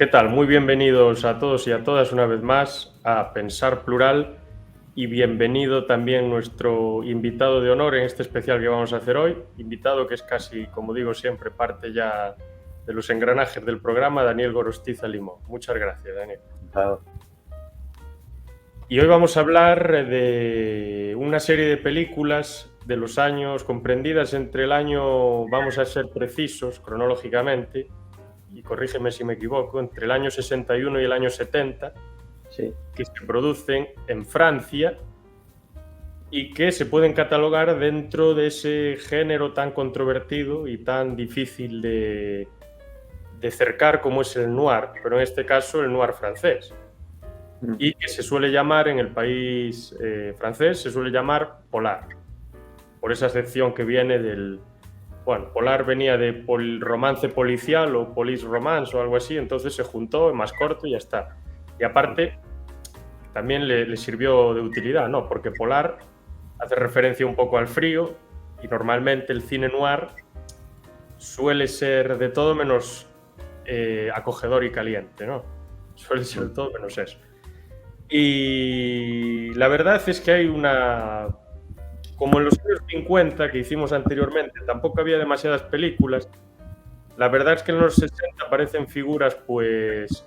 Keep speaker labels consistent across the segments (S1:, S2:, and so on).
S1: ¿Qué tal? Muy bienvenidos a todos y a todas una vez más a Pensar Plural y bienvenido también nuestro invitado de honor en este especial que vamos a hacer hoy, invitado que es casi, como digo siempre, parte ya de los engranajes del programa, Daniel Gorostiza Limón. Muchas gracias, Daniel.
S2: Claro.
S1: Y hoy vamos a hablar de una serie de películas de los años comprendidas entre el año, vamos a ser precisos cronológicamente, y corrígeme si me equivoco, entre el año 61 y el año 70,
S2: Sí.
S1: que se producen en Francia y que se pueden catalogar dentro de ese género tan controvertido y tan difícil de cercar como es el noir, pero en este caso el noir francés. Y que se suele llamar en el país francés, se suele llamar polar, por esa sección que viene del... Bueno, polar venía de romance policial o police romance o algo así, entonces se juntó, es más corto y ya está. Y aparte, también le sirvió de utilidad, ¿no? Porque polar hace referencia un poco al frío y normalmente el cine noir suele ser de todo menos acogedor y caliente, ¿no? Suele ser de todo menos eso. Y la verdad es que hay una... Como en los años 50 que hicimos anteriormente, tampoco había demasiadas películas. La verdad es que en los 60 aparecen figuras pues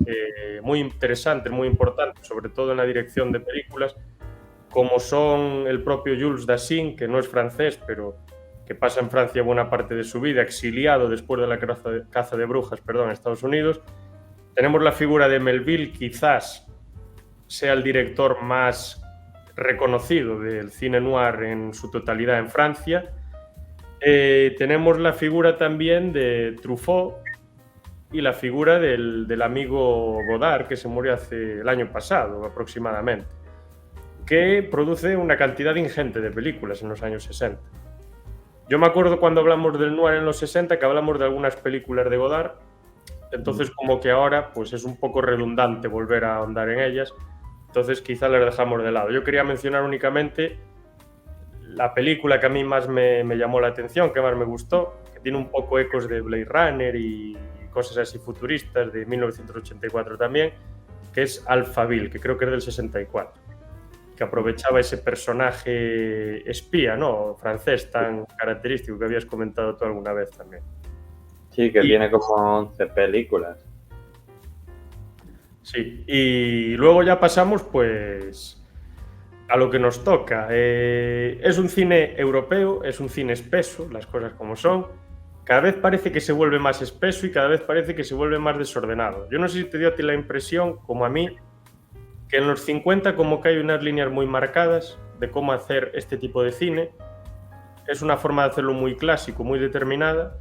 S1: muy interesantes, muy importantes, sobre todo en la dirección de películas, como son el propio Jules Dassin, que no es francés, pero que pasa en Francia buena parte de su vida, exiliado después de la caza de brujas, en Estados Unidos. Tenemos la figura de Melville, quizás sea el director más reconocido del cine noir en su totalidad en Francia. Tenemos la figura también de Truffaut y la figura del amigo Godard, que se murió hace el año pasado aproximadamente, que produce una cantidad ingente de películas en los años 60. Yo me acuerdo cuando hablamos del noir en los 60 que hablamos de algunas películas de Godard, entonces como que ahora pues es un poco redundante volver a ahondar en ellas, entonces quizá las dejamos de lado. Yo quería mencionar únicamente la película que a mí más me llamó la atención, que más me gustó, que tiene un poco ecos de Blade Runner y cosas así futuristas de 1984 también, que es Alphaville, que creo que es del 64, que aprovechaba ese personaje espía, ¿no? Francés tan característico que habías comentado tú alguna vez también.
S2: Sí, que tiene como 11 películas.
S1: Sí, y luego ya pasamos pues a lo que nos toca. Es un cine europeo, es un cine espeso, las cosas como son. Cada vez parece que se vuelve más espeso y cada vez parece que se vuelve más desordenado. Yo no sé si te dio a ti la impresión, como a mí, que en los 50 como que hay unas líneas muy marcadas de cómo hacer este tipo de cine. Es una forma de hacerlo muy clásico, muy determinada.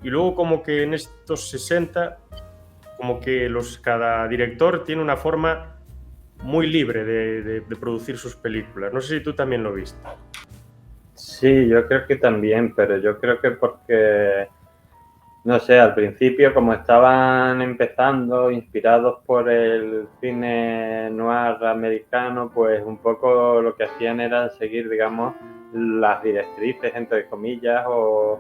S1: Y luego como que en estos 60, como que cada director tiene una forma muy libre de producir sus películas. No sé si tú también lo viste.
S2: Sí, yo creo que también, pero yo creo que porque, no sé, al principio como estaban empezando, inspirados por el cine noir americano, pues un poco lo que hacían era seguir, digamos, las directrices, entre comillas, o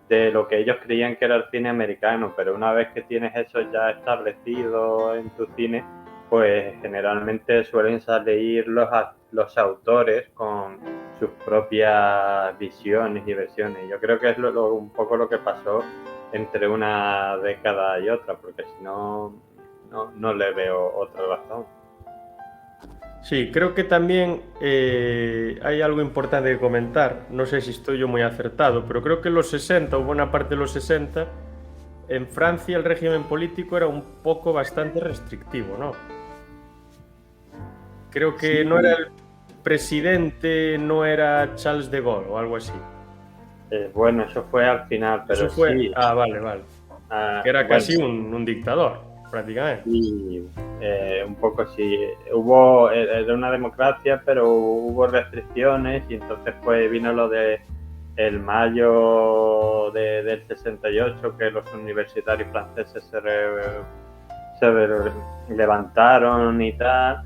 S2: de lo que ellos creían que era el cine americano, pero una vez que tienes eso ya establecido en tu cine, pues generalmente suelen salir los autores con sus propias visiones y versiones. Yo creo que es un poco lo que pasó entre una década y otra, porque si no, no le veo otra razón.
S1: Sí, creo que también hay algo importante que comentar. No sé si estoy yo muy acertado, pero creo que en los 60, o buena parte de los 60, en Francia el régimen político era un poco bastante restrictivo, ¿no? Creo que
S2: Sí,
S1: no era el presidente, no era Charles de Gaulle o algo así.
S2: bueno, eso fue al final,
S1: Eso
S2: pero
S1: fue...
S2: sí,
S1: Ah, vale, vale. Que era
S2: bueno,
S1: casi un dictador, prácticamente.
S2: sí, un poco sí. Era una democracia, pero hubo restricciones y entonces pues vino lo de el mayo del 68, que los universitarios franceses se levantaron y tal.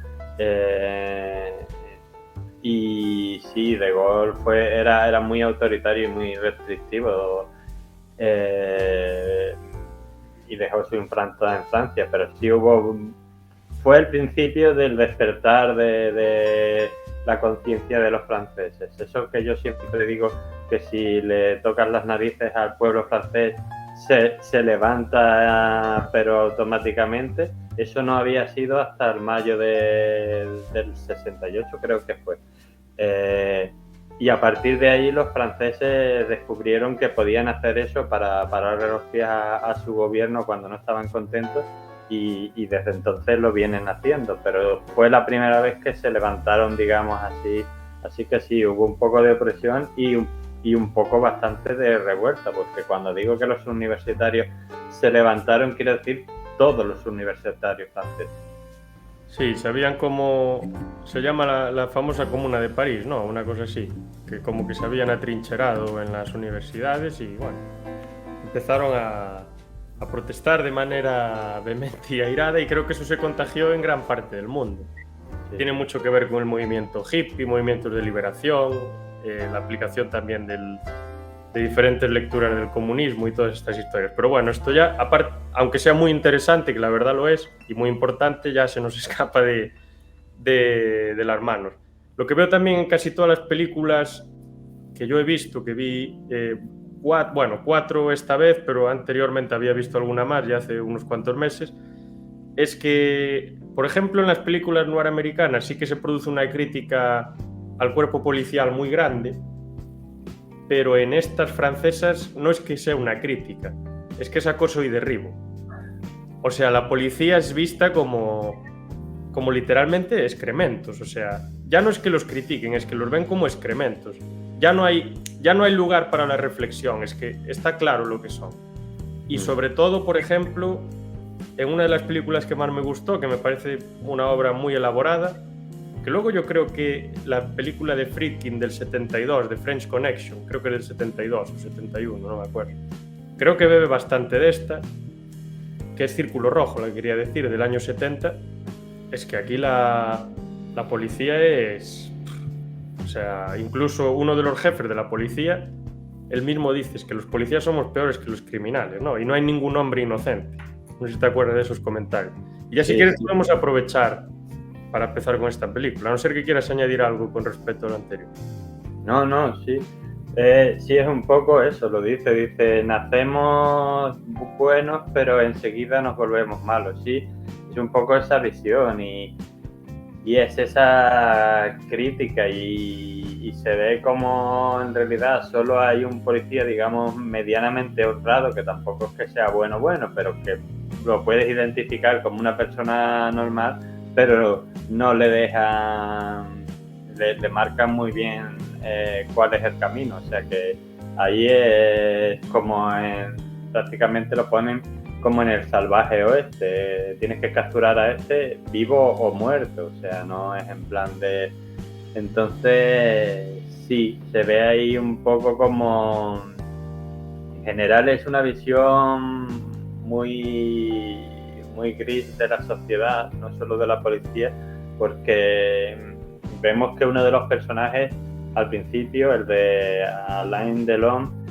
S2: Y sí, De Gaulle era muy autoritario y muy restrictivo. y dejó su impronta en Francia, pero sí fue el principio del despertar de la conciencia de los franceses. Eso que yo siempre digo, que si le tocas las narices al pueblo francés se levanta, pero automáticamente. Eso no había sido hasta el mayo del 68, creo que fue. Y a partir de ahí los franceses descubrieron que podían hacer eso para pararle los pies a su gobierno cuando no estaban contentos, y desde entonces lo vienen haciendo, pero fue la primera vez que se levantaron, digamos así que sí, hubo un poco de opresión y un poco bastante de revuelta, porque cuando digo que los universitarios se levantaron, quiero decir todos los universitarios franceses.
S1: Sí, sabían cómo se llama la famosa Comuna de París, ¿no? Una cosa así, que como que se habían atrincherado en las universidades y bueno, empezaron a protestar de manera vehemente y airada, y creo que eso se contagió en gran parte del mundo. Sí. Tiene mucho que ver con el movimiento hippie, movimientos de liberación, la aplicación también de diferentes lecturas del comunismo y todas estas historias. Pero bueno, esto ya, aparte, aunque sea muy interesante, que la verdad lo es, y muy importante, ya se nos escapa de las manos. Lo que veo también en casi todas las películas que yo he visto, que vi 4 esta vez, pero anteriormente había visto alguna más ya hace unos cuantos meses, es que, por ejemplo, en las películas noir americanas sí que se produce una crítica al cuerpo policial muy grande, pero en estas francesas no es que sea una crítica, es que es acoso y derribo. O sea, la policía es vista como literalmente excrementos. O sea, ya no es que los critiquen, es que los ven como excrementos. Ya no hay lugar para la reflexión, es que está claro lo que son. Y sobre todo, por ejemplo, en una de las películas que más me gustó, que me parece una obra muy elaborada, que luego yo creo que la película de Friedkin del 72, de French Connection, creo que es del 72 o 71, no me acuerdo, creo que bebe bastante de esta, que es Círculo Rojo, la que quería decir, del año 70. Es que aquí la policía es... O sea, incluso uno de los jefes de la policía, él mismo dice que los policías somos peores que los criminales, ¿no? Y no hay ningún hombre inocente. No sé si te acuerdas de esos comentarios. Y ya si quieres podemos aprovechar para empezar con esta película, a no ser que quieras añadir algo con respecto a lo anterior.
S2: No, sí. Sí, es un poco eso, lo dice, nacemos buenos, pero enseguida nos volvemos malos, sí. Es un poco esa visión y es esa crítica y se ve como en realidad solo hay un policía, digamos, medianamente honrado, que tampoco es que sea bueno, pero que lo puedes identificar como una persona normal, pero no le dejan, le marcan muy bien cuál es el camino. O sea que ahí es como prácticamente lo ponen como en el salvaje oeste, tienes que capturar a este vivo o muerto, o sea, no es en plan de... Entonces sí, se ve ahí un poco como... En general es una visión muy gris de la sociedad, no solo de la policía, porque vemos que uno de los personajes al principio, el de Alain Delon,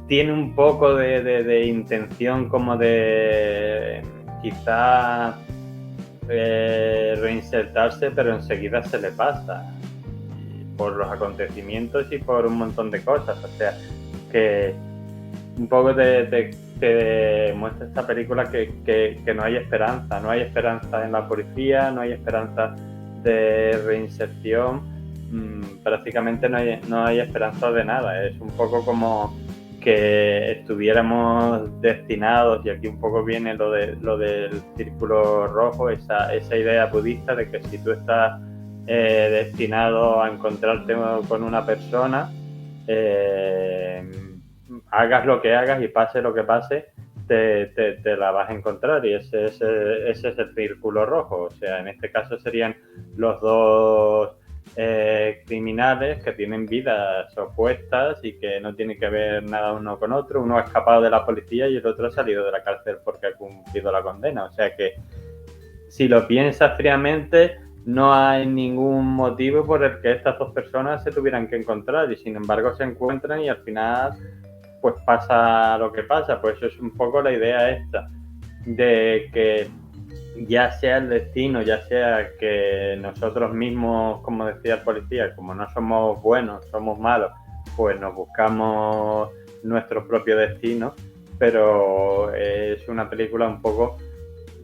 S2: tiene un poco de intención como de quizá reinsertarse, pero enseguida se le pasa por los acontecimientos y por un montón de cosas. O sea, que un poco te muestra esta película que no hay esperanza en la policía, no hay esperanza de reinserción, prácticamente no hay esperanza de nada. Es un poco como que estuviéramos destinados, y aquí un poco viene lo del círculo rojo, esa idea budista de que si tú estás destinado a encontrarte con una persona, hagas lo que hagas y pase lo que pase, te la vas a encontrar, y ese es el círculo rojo. O sea, en este caso serían los dos criminales que tienen vidas opuestas y que no tienen que ver nada uno con otro. Uno ha escapado de la policía y el otro ha salido de la cárcel porque ha cumplido la condena. O sea que, si lo piensas fríamente, no hay ningún motivo por el que estas dos personas se tuvieran que encontrar, y sin embargo se encuentran, y al final pues pasa lo que pasa. Pues eso es un poco la idea esta, de que ya sea el destino, ya sea que nosotros mismos, como decía el policía, como no somos buenos, somos malos, pues nos buscamos nuestro propio destino, pero es una película un poco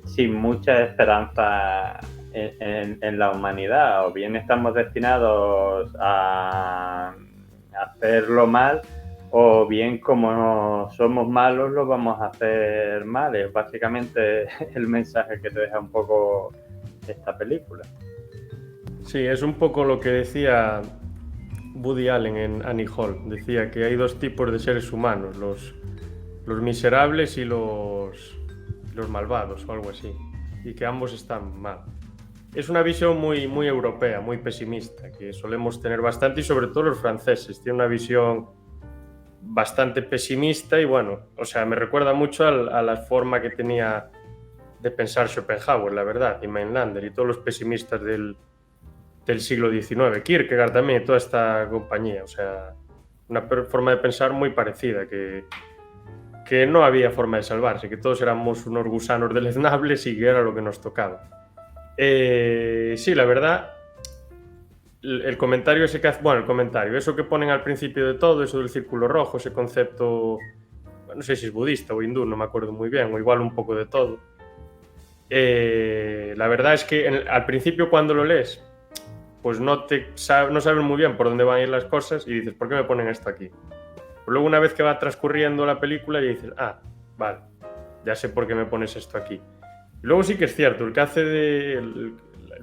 S2: sin mucha esperanza en la humanidad. O bien estamos destinados a hacerlo mal, o bien como somos malos lo vamos a hacer mal. Es básicamente el mensaje que te deja un poco esta película.
S1: Sí, es un poco lo que decía Woody Allen en Annie Hall. Decía que hay dos tipos de seres humanos, los miserables y los malvados o algo así, y que ambos están mal. Es una visión muy, muy europea, muy pesimista, que solemos tener bastante, y sobre todo los franceses. Tienen una visión bastante pesimista y bueno, o sea, me recuerda mucho a la forma que tenía de pensar Schopenhauer, la verdad, y Mainlander y todos los pesimistas del siglo XIX, Kierkegaard también, toda esta compañía, o sea, una forma de pensar muy parecida, que no había forma de salvarse, que todos éramos unos gusanos deleznables y que era lo que nos tocaba. Sí, la verdad, el comentario ese que hace, bueno, el comentario, eso que ponen al principio de todo, eso del círculo rojo, ese concepto, no sé si es budista o hindú, no me acuerdo muy bien, o igual un poco de todo. La verdad es que al principio cuando lo lees, pues no sabes muy bien por dónde van a ir las cosas y dices, ¿por qué me ponen esto aquí? Pero luego una vez que va transcurriendo la película y dices, vale, ya sé por qué me pones esto aquí. Y luego sí que es cierto, el que hace el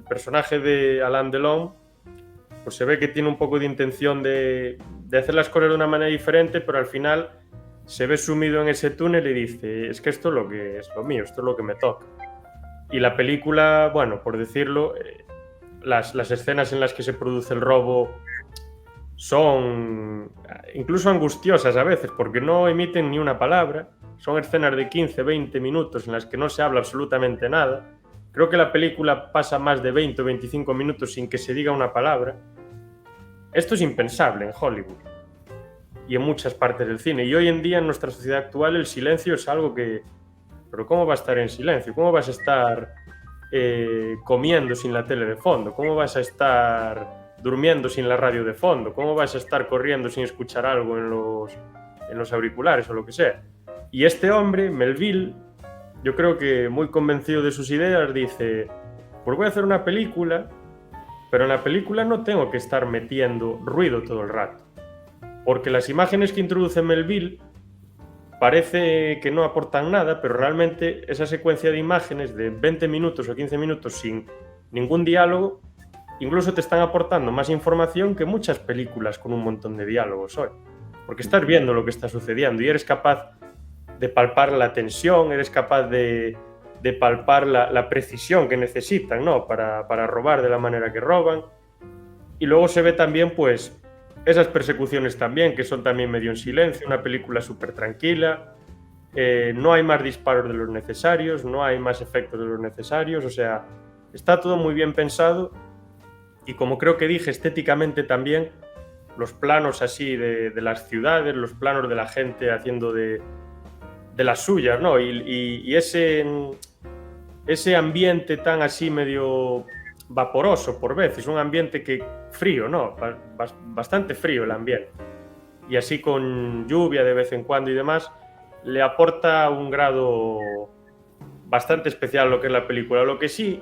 S1: personaje de Alain Delon, pues se ve que tiene un poco de intención de hacer las cosas de una manera diferente, pero al final se ve sumido en ese túnel y dice, es que esto es lo que es lo mío, esto es lo que me toca. Y la película, bueno, por decirlo, las escenas en las que se produce el robo son incluso angustiosas a veces, porque no emiten ni una palabra. Son escenas de 15, 20 minutos en las que no se habla absolutamente nada. Creo que la película pasa más de 20 o 25 minutos sin que se diga una palabra. Esto es impensable en Hollywood y en muchas partes del cine. Y hoy en día, en nuestra sociedad actual, el silencio es algo que... ¿Pero cómo va a estar en silencio? ¿Cómo vas a estar comiendo sin la tele de fondo? ¿Cómo vas a estar durmiendo sin la radio de fondo? ¿Cómo vas a estar corriendo sin escuchar algo en los auriculares o lo que sea? Y este hombre, Melville, yo creo que muy convencido de sus ideas, dice, pues voy a hacer una película, pero en la película no tengo que estar metiendo ruido todo el rato. Porque las imágenes que introduce Melville parece que no aportan nada, pero realmente esa secuencia de imágenes de 20 minutos o 15 minutos sin ningún diálogo, incluso te están aportando más información que muchas películas con un montón de diálogos hoy. Porque estás viendo lo que está sucediendo y eres capaz de palpar la tensión, eres capaz de palpar la precisión que necesitan, ¿no? para robar de la manera que roban. Y luego se ve también, pues, esas persecuciones también, que son también medio en silencio, una película súper tranquila, no hay más disparos de los necesarios, no hay más efectos de los necesarios, o sea, está todo muy bien pensado y como creo que dije, estéticamente también, los planos así de las ciudades, los planos de la gente haciendo de las suyas, ¿no? Y ese ambiente tan así medio vaporoso por veces, un ambiente que frío, ¿no? Bastante frío el ambiente. Y así con lluvia de vez en cuando y demás, le aporta un grado bastante especial lo que es la película. Lo que sí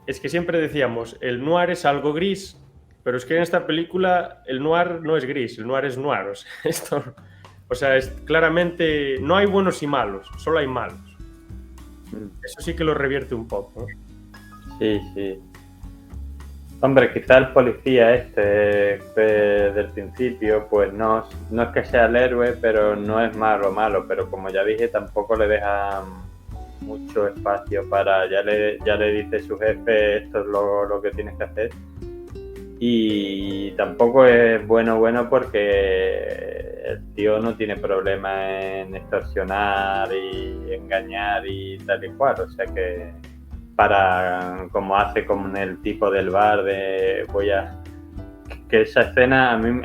S1: es que siempre decíamos, el noir es algo gris, pero es que en esta película el noir no es gris, el noir es noir. O sea, es claramente, no hay buenos y malos, solo hay malos. Eso sí que lo revierte un poco, ¿no?
S2: Sí, sí. Hombre, quizá el policía del principio, pues no es que sea el héroe, pero no es malo, pero como ya dije, tampoco le deja mucho espacio para, ya le dice su jefe, esto es lo que tienes que hacer. Y tampoco es bueno porque el tío no tiene problema en extorsionar y engañar y tal y cual, o sea que como hace con el tipo del bar que esa escena a mí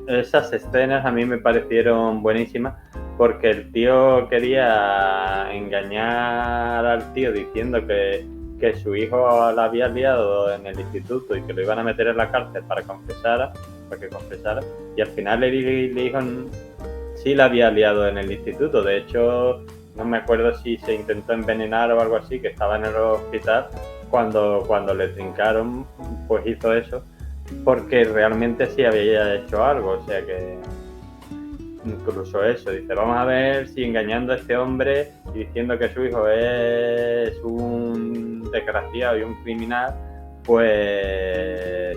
S2: esas escenas a mí me parecieron buenísimas porque el tío quería engañar al tío diciendo que su hijo la había liado en el instituto y que lo iban a meter en la cárcel para que confesara, y al final le dijo sí la había liado en el instituto. De hecho, no me acuerdo si se intentó envenenar o algo así, que estaba en el hospital, cuando le trincaron, pues hizo eso, porque realmente sí había hecho algo, o sea que incluso eso, dice, vamos a ver si engañando a este hombre y diciendo que su hijo es un desgraciado y un criminal, pues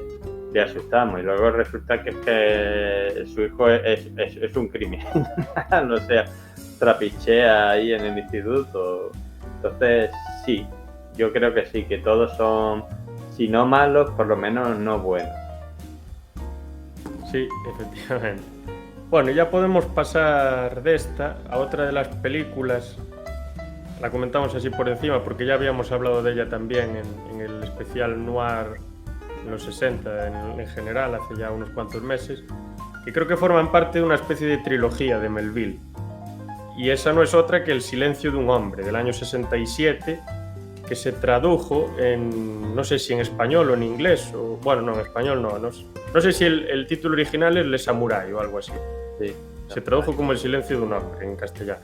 S2: le asustamos, y luego resulta que su hijo es un criminal, o sea, trapichea ahí en el instituto. Entonces sí, yo creo que sí, que todos son, si no malos, por lo menos no buenos.
S1: Sí, efectivamente. Bueno, ya podemos pasar de esta a otra de las películas. La comentamos así por encima porque ya habíamos hablado de ella también en el especial Noir en los 60 en general, hace ya unos cuantos meses, que creo que forman parte de una especie de trilogía de Melville. Y esa no es otra que El silencio de un hombre, del año 67, que se tradujo en, no sé si en español o en inglés, o bueno, no, en español no sé si el título original es Le Samurai o algo así.
S2: Sí,
S1: se tradujo como El silencio de un hombre en castellano,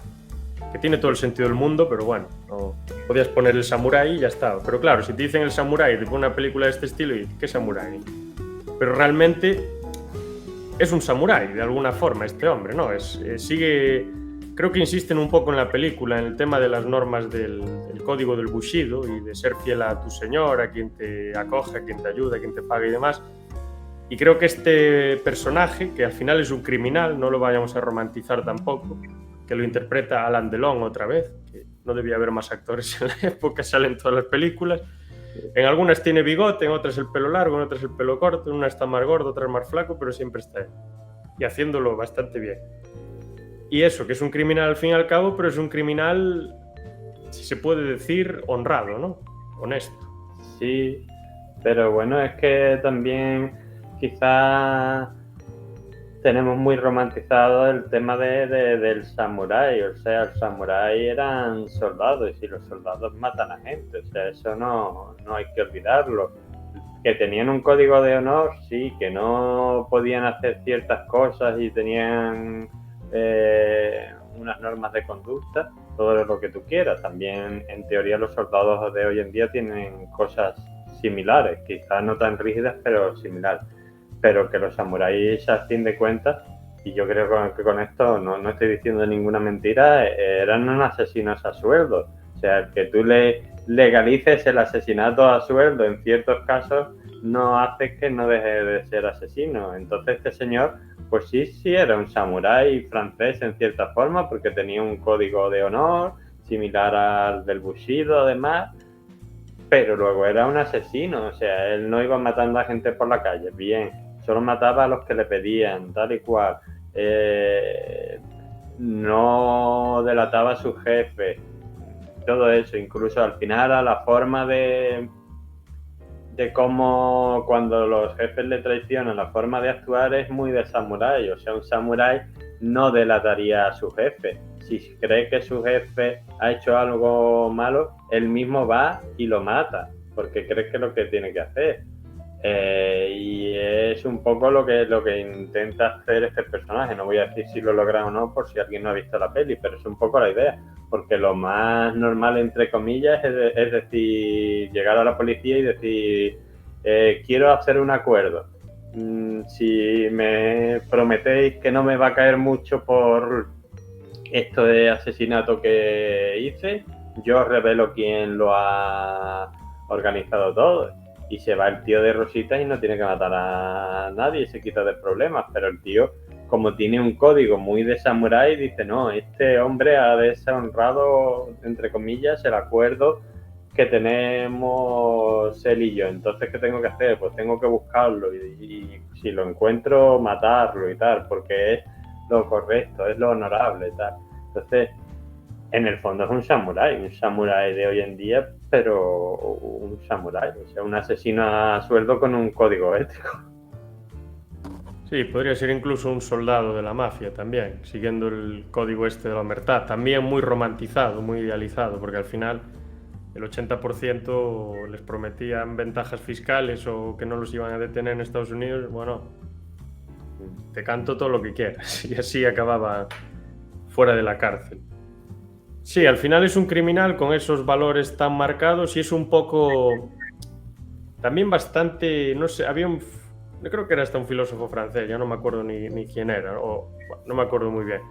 S1: que tiene todo el sentido del mundo, pero bueno, no podías poner el samurái y ya está. Pero claro, si te dicen el samurái, te ponen una película de este estilo y ¿qué samurái? Pero realmente es un samurái de alguna forma este hombre, ¿no? Sigue, creo que insisten un poco en la película en el tema de las normas del código del Bushido y de ser fiel a tu señor, a quien te acoge, a quien te ayuda, a quien te paga y demás. Y creo que este personaje, que al final es un criminal, no lo vayamos a romantizar tampoco, que lo interpreta Alain Delon otra vez, que no debía haber más actores en la época, salen todas las películas. En algunas tiene bigote, en otras el pelo largo, en otras el pelo corto, en una está más gordo, otra más flaco, pero siempre está él. Y haciéndolo bastante bien. Y eso, que es un criminal al fin y al cabo, pero es un criminal, si se puede decir, honrado, ¿no? Honesto.
S2: Sí, pero bueno, es que también quizás tenemos muy romantizado el tema del samurái, o sea, el samurái eran soldados y si los soldados matan a gente, o sea, eso no hay que olvidarlo. Que tenían un código de honor, sí, que no podían hacer ciertas cosas y tenían unas normas de conducta, todo lo que tú quieras. También, en teoría, los soldados de hoy en día tienen cosas similares, quizás no tan rígidas, pero similares. Pero que los samuráis, a fin de cuentas, y yo creo que con esto no estoy diciendo ninguna mentira, eran unos asesinos a sueldo. O sea, el que tú le legalices el asesinato a sueldo en ciertos casos no hace que no deje de ser asesino. Entonces este señor, pues sí era un samurái francés en cierta forma, porque tenía un código de honor similar al del Bushido, además, pero luego era un asesino. O sea, él no iba matando a gente por la calle, bien, solo mataba a los que le pedían, tal y cual. No delataba a su jefe, todo eso, incluso al final a la forma de cómo cuando los jefes le traicionan, la forma de actuar es muy de samurái. O sea, un samurái no delataría a su jefe. Si cree que su jefe ha hecho algo malo, él mismo va y lo mata, porque cree que es lo que tiene que hacer. Y es un poco lo que intenta hacer este personaje. No voy a decir si lo logra o no, por si alguien no ha visto la peli, pero es un poco la idea, porque lo más normal, entre comillas, es decir, llegar a la policía y decir, quiero hacer un acuerdo, si me prometéis que no me va a caer mucho por esto de asesinato que hice, yo revelo quién lo ha organizado todo. Y se va el tío de rositas y no tiene que matar a nadie y se quita de problemas. Pero el tío, como tiene un código muy de samurái, dice, no, este hombre ha deshonrado, entre comillas, el acuerdo que tenemos él y yo. Entonces, ¿qué tengo que hacer? Pues tengo que buscarlo y si lo encuentro, matarlo y tal, porque es lo correcto, es lo honorable y tal. Entonces, en el fondo es un samurái de hoy en día, pero un samurái, o sea, un asesino a sueldo con un código ético.
S1: Sí, podría ser incluso un soldado de la mafia también, siguiendo el código este de la omertad, también muy romantizado, muy idealizado, porque al final el 80% les prometían ventajas fiscales o que no los iban a detener en Estados Unidos. Bueno, te canto todo lo que quieras, y así acababa fuera de la cárcel. Sí, al final es un criminal con esos valores tan marcados y es un poco también bastante, no sé, yo creo que era hasta un filósofo francés, ya no me acuerdo ni quién era, o bueno, no me acuerdo muy bien,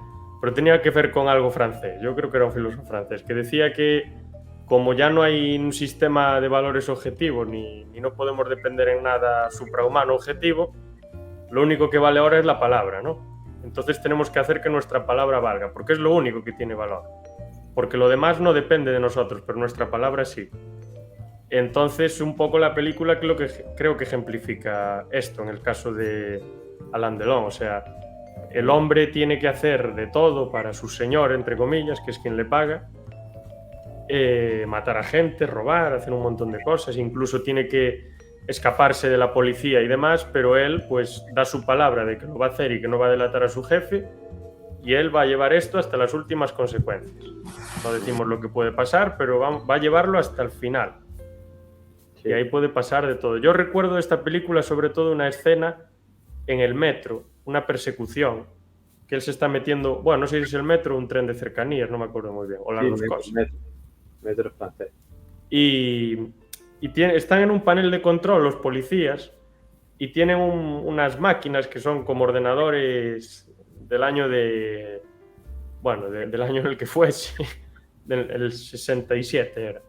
S1: pero tenía que ver con algo francés, yo creo que era un filósofo francés, que decía que como ya no hay un sistema de valores objetivo, ni no podemos depender en nada suprahumano objetivo, lo único que vale ahora es la palabra, ¿no? Entonces tenemos que hacer que nuestra palabra valga, porque es lo único que tiene valor, porque lo demás no depende de nosotros, pero nuestra palabra sí. Entonces, un poco la película creo que ejemplifica esto en el caso de Alain Delon. O sea, el hombre tiene que hacer de todo para su señor, entre comillas, que es quien le paga, matar a gente, robar, hacer un montón de cosas, incluso tiene que escaparse de la policía y demás, pero él pues da su palabra de que lo va a hacer y que no va a delatar a su jefe, y él va a llevar esto hasta las últimas consecuencias. No decimos lo que puede pasar, pero va a llevarlo hasta el final. Y ahí puede pasar de todo. Yo recuerdo de esta película sobre todo una escena en el metro, una persecución, que él se está metiendo, bueno, no sé si es el metro o un tren de cercanías, no me acuerdo muy bien, o las dos cosas.
S2: Metro francés.
S1: Y están en un panel de control los policías y tienen unas máquinas que son como ordenadores del año del año en el que fuese, el 67 era,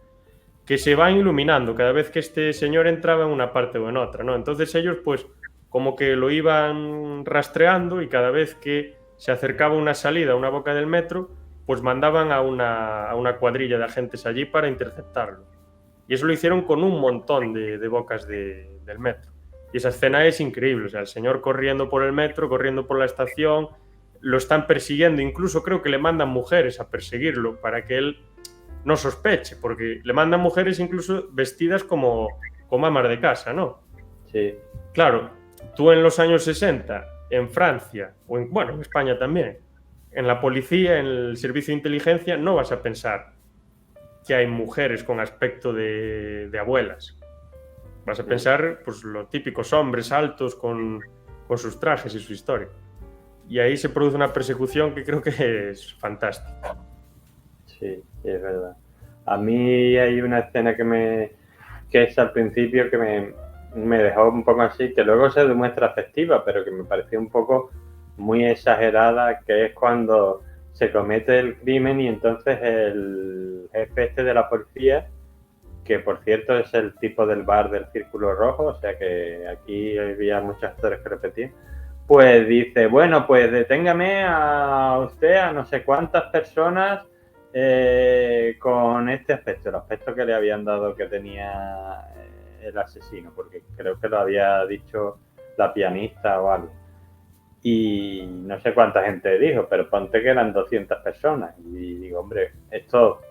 S1: que se van iluminando cada vez que este señor entraba en una parte o en otra, ¿no? Entonces ellos pues como que lo iban rastreando y cada vez que se acercaba una salida, una boca del metro, pues mandaban a una cuadrilla de agentes allí para interceptarlo. Y eso lo hicieron con un montón de bocas del metro. Y esa escena es increíble, o sea, el señor corriendo por el metro, corriendo por la estación, lo están persiguiendo, incluso creo que le mandan mujeres a perseguirlo para que él no sospeche, porque le mandan mujeres incluso vestidas como amas de casa, ¿no?
S2: Sí.
S1: Claro, tú en los años 60, en Francia, o en España también, en la policía, en el servicio de inteligencia, no vas a pensar que hay mujeres con aspecto de abuelas. Vas a pensar, pues, los típicos hombres altos con sus trajes y su historia. Y ahí se produce una persecución que creo que es fantástica.
S2: Sí, es verdad. A mí hay una escena que es al principio que me dejó un poco así, que luego se demuestra efectiva, pero que me pareció un poco muy exagerada, que es cuando se comete el crimen y entonces el jefe este de la policía, que por cierto es el tipo del bar del Círculo Rojo, o sea que aquí había muchos actores que repetían, pues dice, bueno, pues deténgame a usted, a no sé cuántas personas con este aspecto, el aspecto que le habían dado que tenía el asesino, porque creo que lo había dicho la pianista o algo. Y no sé cuánta gente dijo, pero ponte que eran 200 personas. Y digo, hombre, esto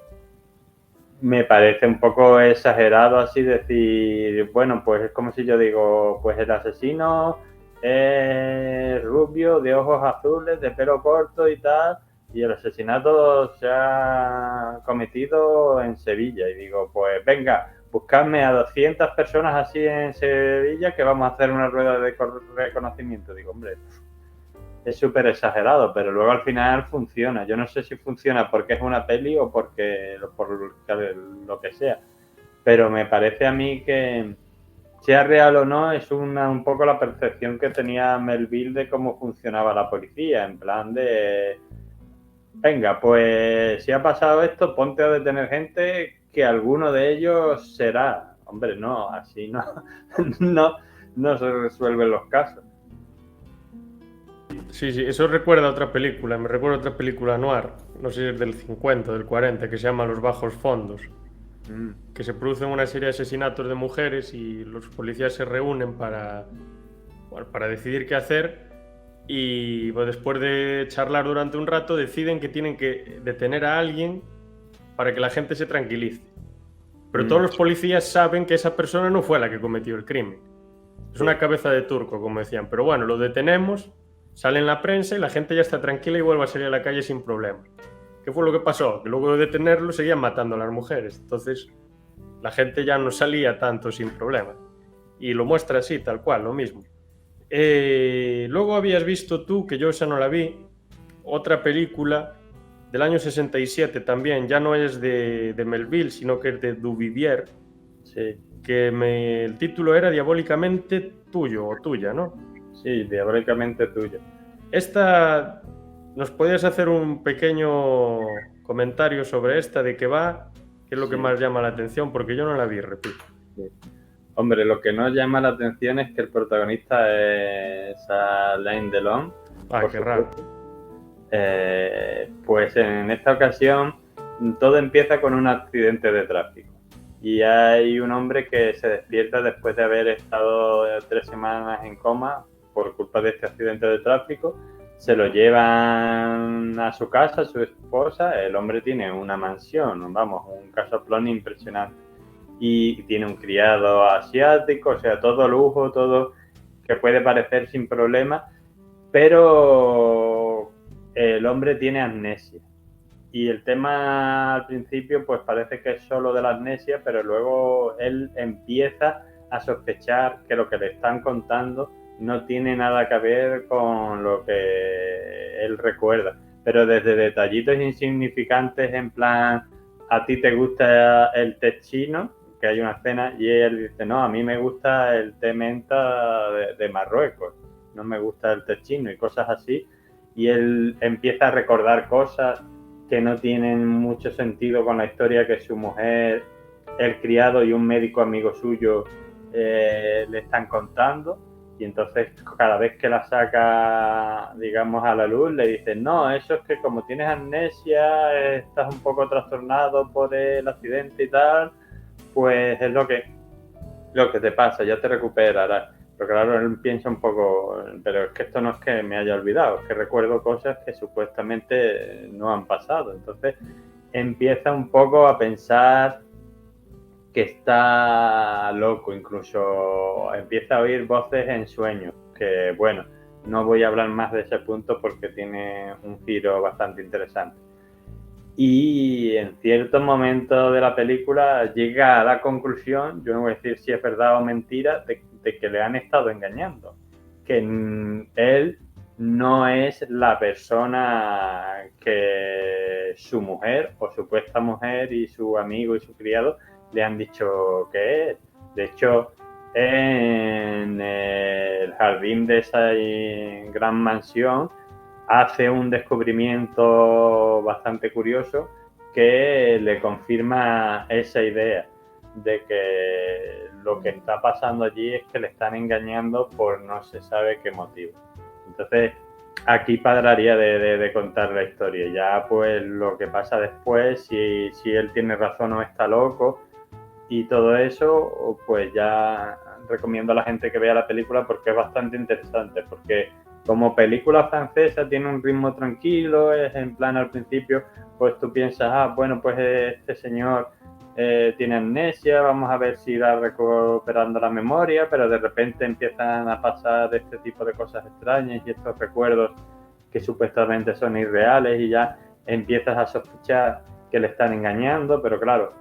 S2: me parece un poco exagerado así decir, bueno, pues es como si yo digo, pues el asesino es rubio, de ojos azules, de pelo corto y tal, y el asesinato se ha cometido en Sevilla. Y digo, pues venga, buscadme a 200 personas así en Sevilla que vamos a hacer una rueda de reconocimiento. Digo, hombre, es súper exagerado, pero luego al final funciona. Yo no sé si funciona porque es una peli o por lo que sea, pero me parece a mí que, sea real o no, es un poco la percepción que tenía Melville de cómo funcionaba la policía, en plan de, venga, pues si ha pasado esto, ponte a detener gente que alguno de ellos será. Hombre, no, así no se resuelven los casos.
S1: Sí, eso recuerda a otra película, me recuerda a otra película noir, no sé si es del 50 o del 40, que se llama Los Bajos Fondos, que se producen una serie de asesinatos de mujeres y los policías se reúnen para decidir qué hacer y después de charlar durante un rato deciden que tienen que detener a alguien para que la gente se tranquilice. Pero todos los policías saben que esa persona no fue la que cometió el crimen. O Es una cabeza de turco, como decían. Pero bueno, lo detenemos, sale en la prensa y la gente ya está tranquila y vuelve a salir a la calle sin problemas. ¿Qué fue lo que pasó? Que luego de detenerlo seguían matando a las mujeres. Entonces, la gente ya no salía tanto sin problemas. Y lo muestra así, tal cual, lo mismo. Luego habías visto tú, que yo esa no la vi, otra película del año 67 también, ya no es de Melville, sino que es de Duvivier,
S2: Sí,
S1: que el título era Diabólicamente tuyo o tuya, ¿no?
S2: sí, diabólicamente tuyo.
S1: Esta, ¿nos podías hacer un pequeño comentario sobre esta, de qué va? ¿Qué es lo que
S2: Sí.
S1: más llama la atención? Porque yo no la vi, repito.
S2: Sí. Hombre, lo que nos llama la atención es que el protagonista es Alain Delon.
S1: Ah, qué raro.
S2: Pues en esta ocasión todo empieza con un accidente de tráfico. Y hay un hombre que se despierta después de haber estado 3 semanas en coma por culpa de este accidente de tráfico. Se lo llevan a su casa, a su esposa. El hombre tiene una mansión, vamos, un casoplón impresionante. Y tiene un criado asiático, o sea, todo lujo, todo que puede parecer sin problema, pero el hombre tiene amnesia. Y el tema al principio pues parece que es solo de la amnesia, pero luego él empieza a sospechar que lo que le están contando no tiene nada que ver con lo que él recuerda. Pero desde detallitos insignificantes en plan, ¿a ti te gusta el té chino? Que hay una escena y él dice, no, a mí me gusta el té menta de Marruecos, no me gusta el té chino y cosas así. Y él empieza a recordar cosas que no tienen mucho sentido con la historia que su mujer, el criado y un médico amigo suyo le están contando. Y entonces cada vez que la saca, digamos, a la luz, le dicen, no, eso es que como tienes amnesia, estás un poco trastornado por el accidente y tal, pues es lo que te pasa, ya te recuperarás. Pero claro, él piensa un poco, pero es que esto no es que me haya olvidado, es que recuerdo cosas que supuestamente no han pasado. Entonces empieza un poco a pensar que está loco, incluso empieza a oír voces en sueños, que bueno, no voy a hablar más de ese punto porque tiene un giro bastante interesante. Y en cierto momento de la película llega a la conclusión, yo no voy a decir si es verdad o mentira, de que le han estado engañando, que él no es la persona que su mujer o supuesta mujer y su amigo y su criado le han dicho que es. De hecho, en el jardín de esa gran mansión hace un descubrimiento bastante curioso que le confirma esa idea de que lo que está pasando allí es que le están engañando por no se sabe qué motivo. Entonces, aquí pararía de contar la historia. Ya pues lo que pasa después, si él tiene razón o está loco y todo eso, pues ya recomiendo a la gente que vea la película porque es bastante interesante, porque como película francesa tiene un ritmo tranquilo, es en plan al principio, pues tú piensas, bueno, pues este señor tiene amnesia, vamos a ver si irá recuperando la memoria, pero de repente empiezan a pasar este tipo de cosas extrañas y estos recuerdos que supuestamente son irreales y ya empiezas a sospechar que le están engañando, pero claro,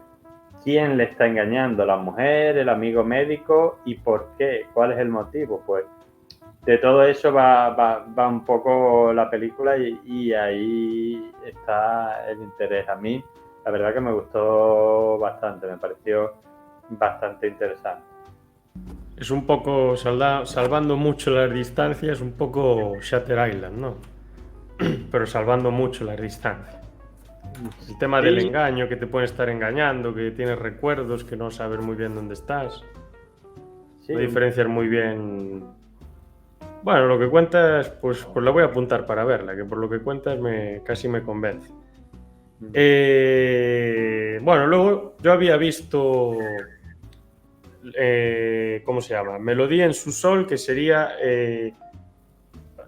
S2: ¿quién le está engañando? ¿La mujer, el amigo médico? ¿Y por qué? ¿Cuál es el motivo? Pues de todo eso va un poco la película y ahí está el interés. A mí, la verdad que me gustó bastante, me pareció bastante interesante.
S1: Es un poco, salvando mucho las distancias, un poco Shutter Island, ¿no? Pero salvando mucho las distancias. El tema del engaño, que te pueden estar engañando, que tienes recuerdos, que no sabes muy bien dónde estás.
S2: Sí.
S1: No diferencias muy bien. Bueno, lo que cuentas, pues la voy a apuntar para verla, que por lo que cuentas casi me convence. Bueno, luego yo había visto, ¿cómo se llama? Melodía en su sol, que sería,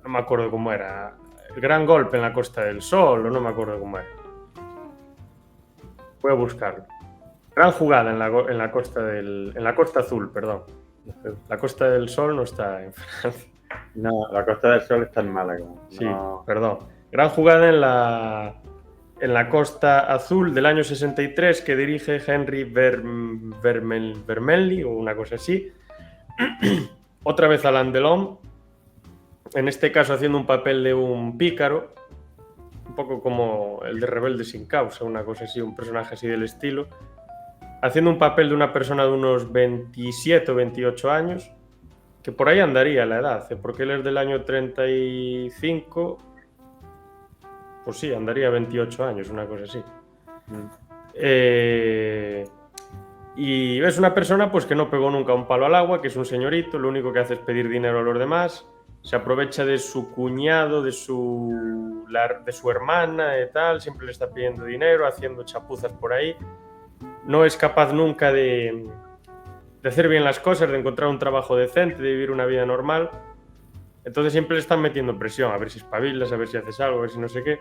S1: no me acuerdo cómo era, El gran golpe en la Costa del Sol, o no me acuerdo cómo era. Voy a buscarlo. Gran jugada en la Costa Azul, perdón. La Costa del Sol no está en Francia.
S2: No, la Costa del Sol está en Málaga.
S1: Sí,
S2: No.
S1: perdón. Gran jugada en la Costa Azul del año 63 que dirige Henry Vermelli o una cosa así. Otra vez Alain Delon, en este caso haciendo un papel de un pícaro, un poco como el de Rebelde sin causa, una cosa así, un personaje así del estilo, haciendo un papel de una persona de unos 27 o 28 años, que por ahí andaría la edad, porque él es del año 35, pues sí, andaría 28 años, una cosa así. Y es una persona pues que no pegó nunca un palo al agua, que es un señorito, lo único que hace es pedir dinero a los demás, se aprovecha de su cuñado, de su hermana y tal, siempre le está pidiendo dinero, haciendo chapuzas por ahí. No es capaz nunca de hacer bien las cosas, de encontrar un trabajo decente, de vivir una vida normal. Entonces siempre le están metiendo presión, a ver si espabilas, a ver si haces algo, a ver si no sé qué.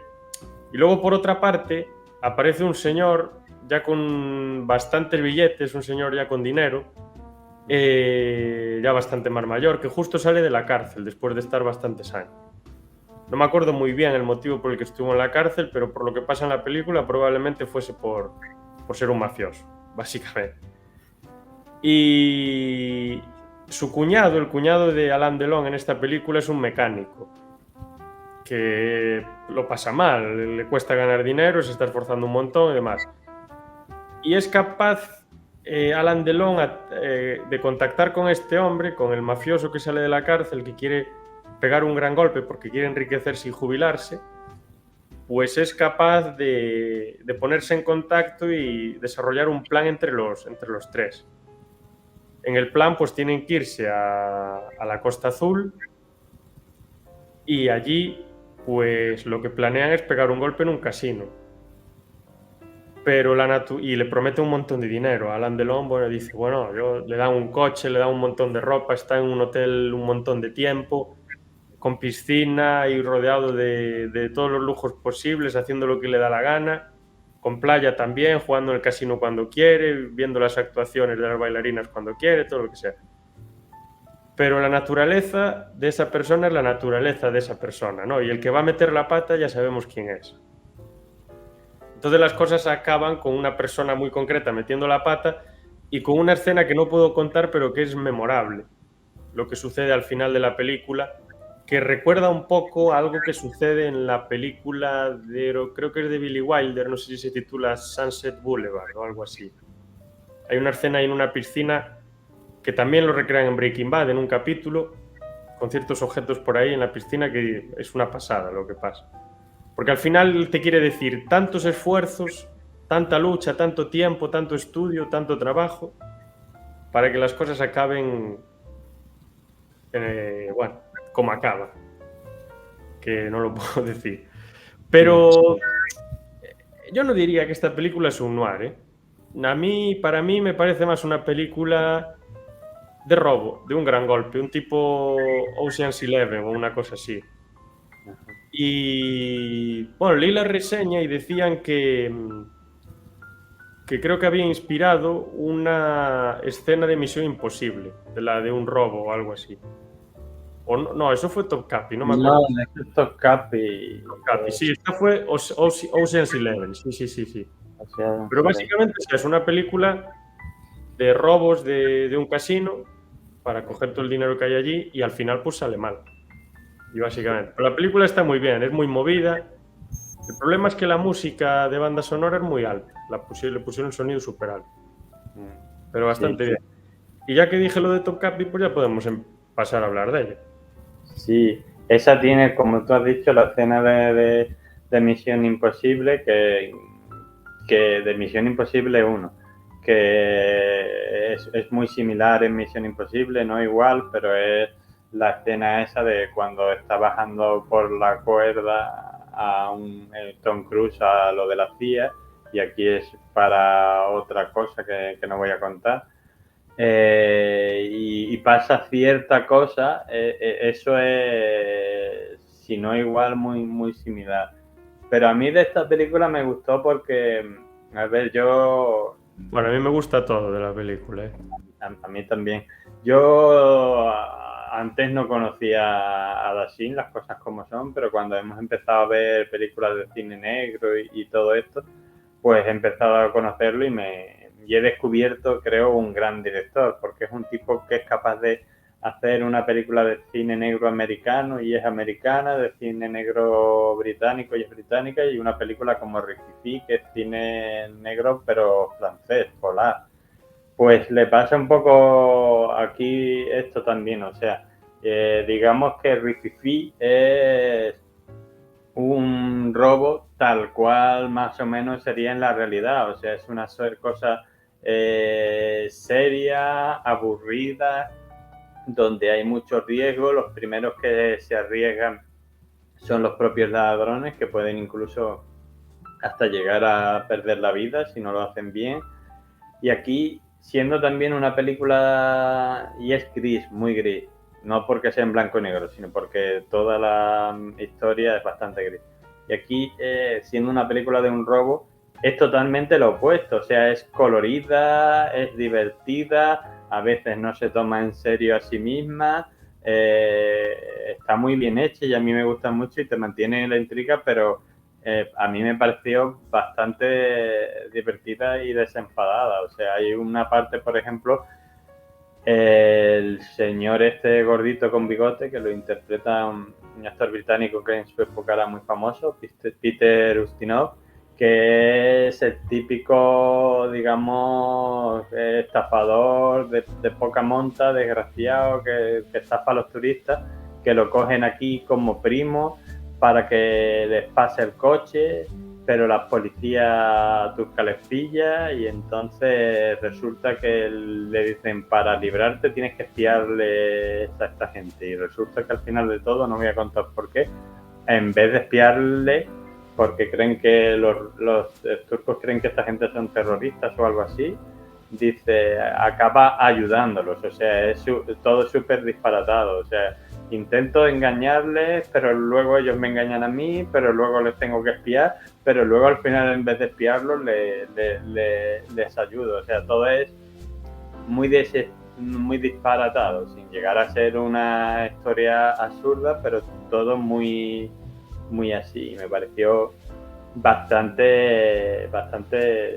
S1: Y luego, por otra parte, aparece un señor ya con bastantes billetes, un señor ya con dinero, ya bastante más mayor, que justo sale de la cárcel después de estar bastantes años. No me acuerdo muy bien el motivo por el que estuvo en la cárcel, pero por lo que pasa en la película probablemente fuese por ser un mafioso, básicamente. Y su cuñado, el cuñado de Alain Delon en esta película, es un mecánico que lo pasa mal, le cuesta ganar dinero, se está esforzando un montón y demás. Y es capaz Alain Delon de contactar con este hombre, con el mafioso que sale de la cárcel, que quiere pegar un gran golpe porque quiere enriquecerse y jubilarse, pues es capaz de ponerse en contacto y desarrollar un plan entre los tres. En el plan pues tienen que irse a la Costa Azul y allí pues lo que planean es pegar un golpe en un casino. Pero y le promete un montón de dinero. Alain Delon, bueno, dice, bueno, le dan un coche, le dan un montón de ropa, está en un hotel un montón de tiempo, con piscina y rodeado de todos los lujos posibles, haciendo lo que le da la gana, con playa también, jugando en el casino cuando quiere, viendo las actuaciones de las bailarinas cuando quiere, todo lo que sea. Pero la naturaleza de esa persona es la naturaleza de esa persona, ¿no? Y el que va a meter la pata ya sabemos quién es. Entonces las cosas acaban con una persona muy concreta metiendo la pata y con una escena que no puedo contar, pero que es memorable. Lo que sucede al final de la película, que recuerda un poco a algo que sucede en la película creo que es de Billy Wilder, no sé si se titula Sunset Boulevard o algo así. Hay una escena ahí en una piscina que también lo recrean en Breaking Bad, en un capítulo, con ciertos objetos por ahí en la piscina, que es una pasada lo que pasa. Porque al final te quiere decir tantos esfuerzos, tanta lucha, tanto tiempo, tanto estudio, tanto trabajo, para que las cosas acaben, bueno, como acaba. Que no lo puedo decir. Pero yo no diría que esta película es un noir, ¿eh? Para mí me parece más una película de robo, de un gran golpe, un tipo Ocean's 11 o una cosa así. Y bueno, leí la reseña y decían que creo que había inspirado una escena de Misión Imposible, de un robo o algo así. O no, eso fue Top Capi, no me acuerdo.
S2: No, es Top Capi.
S1: Sí, esta fue Ocean's 11, sí.
S2: O sea,
S1: Pero básicamente es una película de robos de un casino para coger todo el dinero que hay allí y al final pues sale mal. Y básicamente. Pero la película está muy bien, es muy movida. El problema es que la música de banda sonora es muy alta. Le pusieron un sonido súper alto. Pero bastante bien. Y ya que dije lo de Top Capi, pues ya podemos pasar a hablar de ella.
S2: Sí, esa tiene, como tú has dicho, la escena de Misión Imposible, que de Misión Imposible 1, que es muy similar en Misión Imposible, no igual, pero es la escena esa de cuando está bajando por la cuerda a Tom Cruise a lo de la CIA, y aquí es para otra cosa que no voy a contar. Y pasa cierta cosa, eso es, si no igual, muy, muy similar. Pero a mí de esta película me gustó porque, a ver,
S1: Bueno, a mí me gusta todo de la película, ¿eh?
S2: A mí también. Yo antes no conocía a Dashin, las cosas como son, pero cuando hemos empezado a ver películas de cine negro y todo esto, pues he empezado a conocerlo y he descubierto, creo, un gran director, porque es un tipo que es capaz de hacer una película de cine negro americano y es americana, de cine negro británico y es británica, y una película como Rififi, que es cine negro pero francés, polar. Pues le pasa un poco aquí esto también, o sea, digamos que Rififi es un robo tal cual más o menos sería en la realidad, o sea, es una cosa seria, aburrida, donde hay mucho riesgo. Los primeros que se arriesgan son los propios ladrones, que pueden incluso hasta llegar a perder la vida si no lo hacen bien. Y aquí, siendo también una película, y es gris, muy gris, no porque sea en blanco y negro, sino porque toda la historia es bastante gris. Y aquí, siendo una película de un robo, es totalmente lo opuesto, o sea, es colorida, es divertida, a veces no se toma en serio a sí misma, está muy bien hecha y a mí me gusta mucho y te mantiene la intriga, pero a mí me pareció bastante divertida y desenfadada. O sea, hay una parte, por ejemplo, el señor este gordito con bigote, que lo interpreta un actor británico que en su época era muy famoso, Peter Ustinov, que es el típico, digamos, estafador de poca monta, desgraciado, que estafa a los turistas, que lo cogen aquí como primo para que les pase el coche, pero la policía turca les pilla y entonces resulta que le dicen, para librarte tienes que espiarle a esta gente, y resulta que al final de todo, no voy a contar por qué, en vez de espiarle porque creen que los turcos creen que esta gente son terroristas o algo así, dice, acaba ayudándolos, o sea, es todo súper disparatado, o sea, intento engañarles, pero luego ellos me engañan a mí, pero luego les tengo que espiar, pero luego al final en vez de espiarlos les ayudo, o sea, todo es muy disparatado, sin llegar a ser una historia absurda, pero todo muy, muy así. Me pareció bastante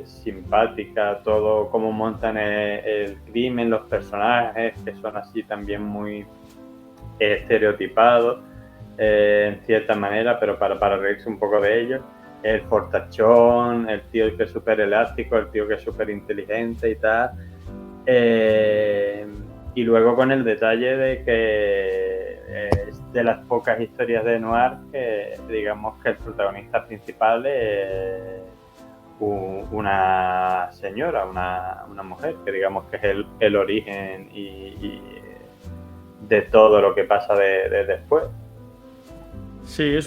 S2: simpática todo cómo montan el crimen, los personajes que son así también muy estereotipados en cierta manera, pero para reírse un poco de ellos. El fortachón, el tío que es súper elástico, el tío que es súper inteligente y tal. Y luego con el detalle de que es de las pocas historias de noir que digamos que el protagonista principal es una señora, una mujer, que digamos que es el origen y de todo lo que pasa de después.
S1: Sí,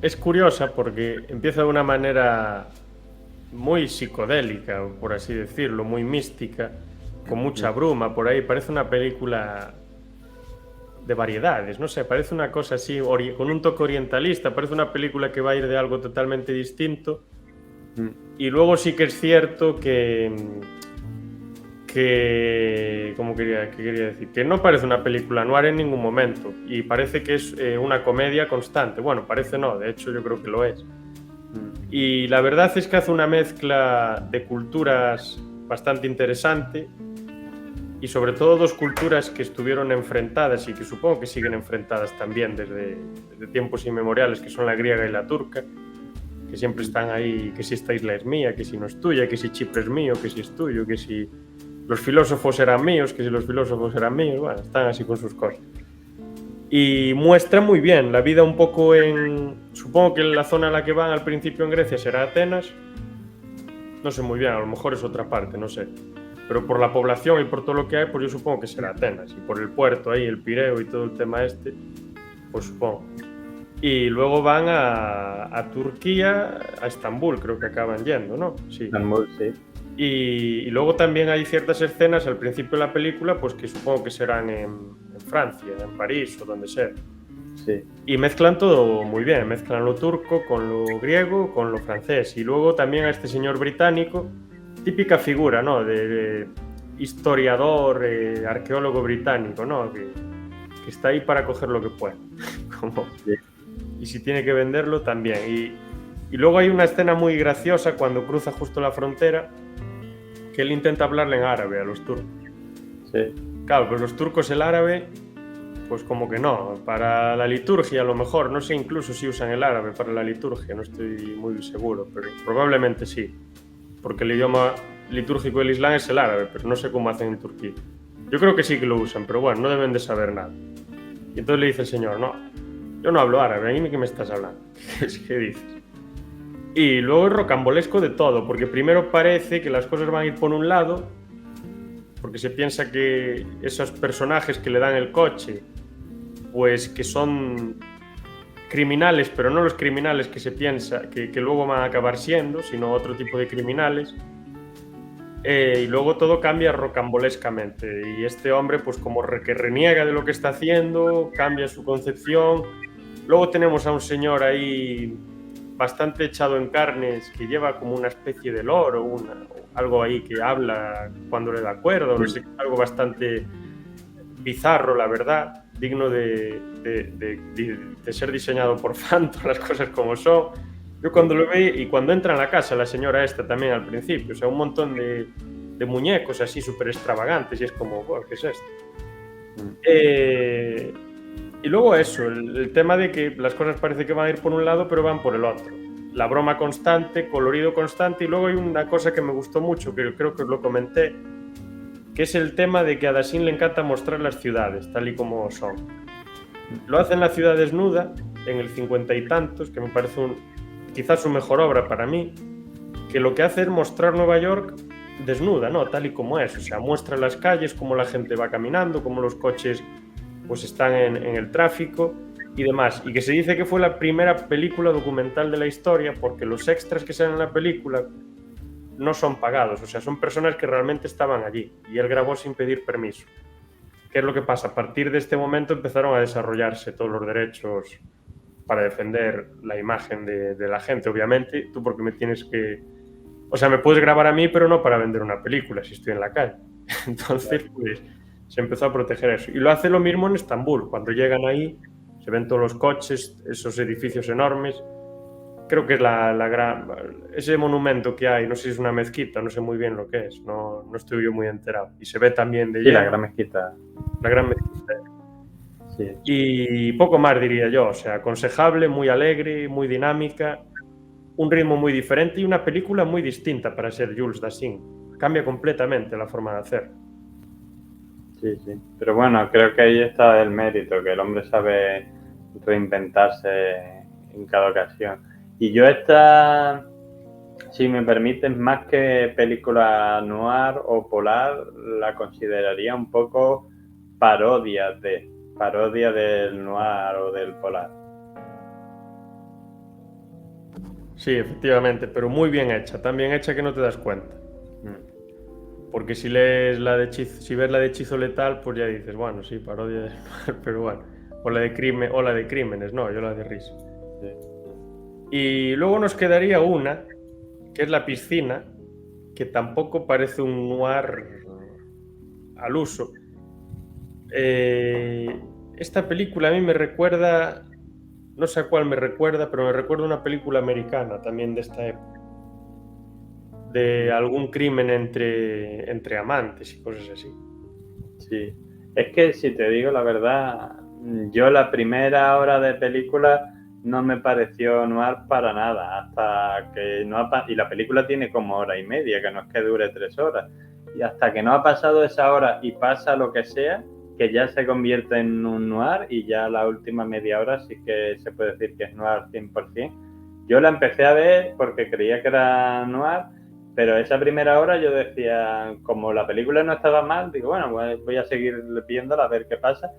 S1: es curiosa porque empieza de una manera muy psicodélica, por así decirlo, muy mística, con mucha bruma por ahí. Parece una película de variedades, no sé, parece una cosa así, con un toque orientalista, parece una película que va a ir de algo totalmente distinto. Y luego sí que es cierto ¿cómo quería decir? Que no parece una película noir en ningún momento y parece que es una comedia constante. Bueno, parece no, de hecho yo creo que lo es. Y la verdad es que hace una mezcla de culturas bastante interesante y sobre todo dos culturas que estuvieron enfrentadas y que supongo que siguen enfrentadas también desde tiempos inmemoriales, que son la griega y la turca, que siempre están ahí, que si esta isla es mía, que si no es tuya, que si Chipre es mío, que si es tuyo, que si los filósofos eran míos, que si los filósofos eran míos, bueno, están así con sus cosas. Y muestra muy bien la vida un poco supongo que la zona a la que van al principio en Grecia será Atenas, no sé muy bien, a lo mejor es otra parte, no sé. Pero por la población y por todo lo que hay, pues yo supongo que será Atenas. Y por el puerto ahí, el Pireo y todo el tema este, pues supongo. Y luego van a Turquía, a Estambul, creo que acaban yendo, ¿no? Sí.
S2: Estambul, sí.
S1: Y luego también hay ciertas escenas al principio de la película, pues que supongo que serán en Francia, en París o donde sea.
S2: Sí.
S1: Y mezclan todo muy bien, mezclan lo turco con lo griego, con lo francés. Y luego también a este señor británico, típica figura, ¿no? historiador, arqueólogo británico, ¿no? Que está ahí para coger lo que puede. Como, y si tiene que venderlo, también. Y luego hay una escena muy graciosa cuando cruza justo la frontera, que él intenta hablarle en árabe a los turcos.
S2: Sí.
S1: Claro, pues los turcos el árabe, pues como que no. Para la liturgia a lo mejor, no sé incluso si usan el árabe para la liturgia, no estoy muy seguro, pero probablemente sí. Porque el idioma litúrgico del Islam es el árabe, pero no sé cómo hacen en Turquía. Yo creo que sí que lo usan, pero bueno, no deben de saber nada. Y entonces le dice el señor, no, yo no hablo árabe, ¿a mí qué me estás hablando? ¿Qué dices? Y luego es rocambolesco de todo, porque primero parece que las cosas van a ir por un lado, porque se piensa que esos personajes que le dan el coche, pues que son criminales, pero no los criminales que se piensa que luego van a acabar siendo, sino otro tipo de criminales. Y luego todo cambia rocambolescamente. Y este hombre, pues como que reniega de lo que está haciendo, cambia su concepción. Luego tenemos a un señor ahí bastante echado en carnes que lleva como una especie de loro, algo ahí que habla cuando le da cuerda, no sé, algo bastante bizarro, la verdad, digno de ser diseñado por Phantom, las cosas como son. Yo cuando lo veía, y cuando entra en la casa la señora esta también al principio, o sea, un montón de muñecos así súper extravagantes, y es como, wow, ¿qué es esto? Y luego eso, el tema de que las cosas parece que van a ir por un lado, pero van por el otro. La broma constante, colorido constante, y luego hay una cosa que me gustó mucho, que creo que os lo comenté, que es el tema de que a Dassin le encanta mostrar las ciudades, tal y como son. Lo hace en La ciudad desnuda, en el 50 y tantos, que me parece quizás su mejor obra para mí, que lo que hace es mostrar Nueva York desnuda, ¿no? Tal y como es. O sea, muestra las calles, cómo la gente va caminando, cómo los coches pues están en el tráfico y demás. Y que se dice que fue la primera película documental de la historia, porque los extras que salen en la película no son pagados, o sea, son personas que realmente estaban allí, y él grabó sin pedir permiso. ¿Qué es lo que pasa? A partir de este momento empezaron a desarrollarse todos los derechos para defender la imagen de la gente, obviamente. Tú porque me tienes que... O sea, me puedes grabar a mí, pero no para vender una película si estoy en la calle. Entonces, pues, se empezó a proteger eso. Y lo hace lo mismo en Estambul. Cuando llegan ahí, se ven todos los coches, esos edificios enormes. Creo que es la gran... Ese monumento que hay, no sé si es una mezquita, no sé muy bien lo que es, no estoy yo muy enterado. Y se ve también de
S2: Sí,
S1: lleno.
S2: la gran mezquita.
S1: La gran mezquita.
S2: Sí.
S1: Y poco más diría yo, o sea, aconsejable, muy alegre, muy dinámica, un ritmo muy diferente y una película muy distinta para ser Jules Dassin. Cambia completamente la forma de hacer.
S2: Sí, sí. Pero bueno, creo que ahí está el mérito, que el hombre sabe reinventarse en cada ocasión. Y yo esta, si me permites, más que película noir o polar, la consideraría un poco parodia del noir o del polar.
S1: Sí, efectivamente, pero muy bien hecha, tan bien hecha que no te das cuenta. Porque si lees si ves la de Hechizo Letal, pues ya dices, bueno, sí, parodia de noir, pero bueno. O la de Crímenes, no, yo la de Risa.
S2: Sí.
S1: Y luego nos quedaría una, que es La piscina, que tampoco parece un noir al uso. Esta película a mí me recuerda, no sé a cuál me recuerda, pero me recuerda una película americana también de esta época, de algún crimen entre amantes y cosas así.
S2: Sí, es que si te digo la verdad, yo la primera hora de película no me pareció noir para nada, hasta que no y la película tiene como hora y media, que no es que dure 3 horas, y hasta que no ha pasado esa hora y pasa lo que sea, que ya se convierte en un noir, y ya la última media hora sí que se puede decir que es noir 100%. Yo la empecé a ver porque creía que era noir, pero esa primera hora yo decía, como la película no estaba mal, digo, bueno, voy a seguir viéndola a ver qué pasa.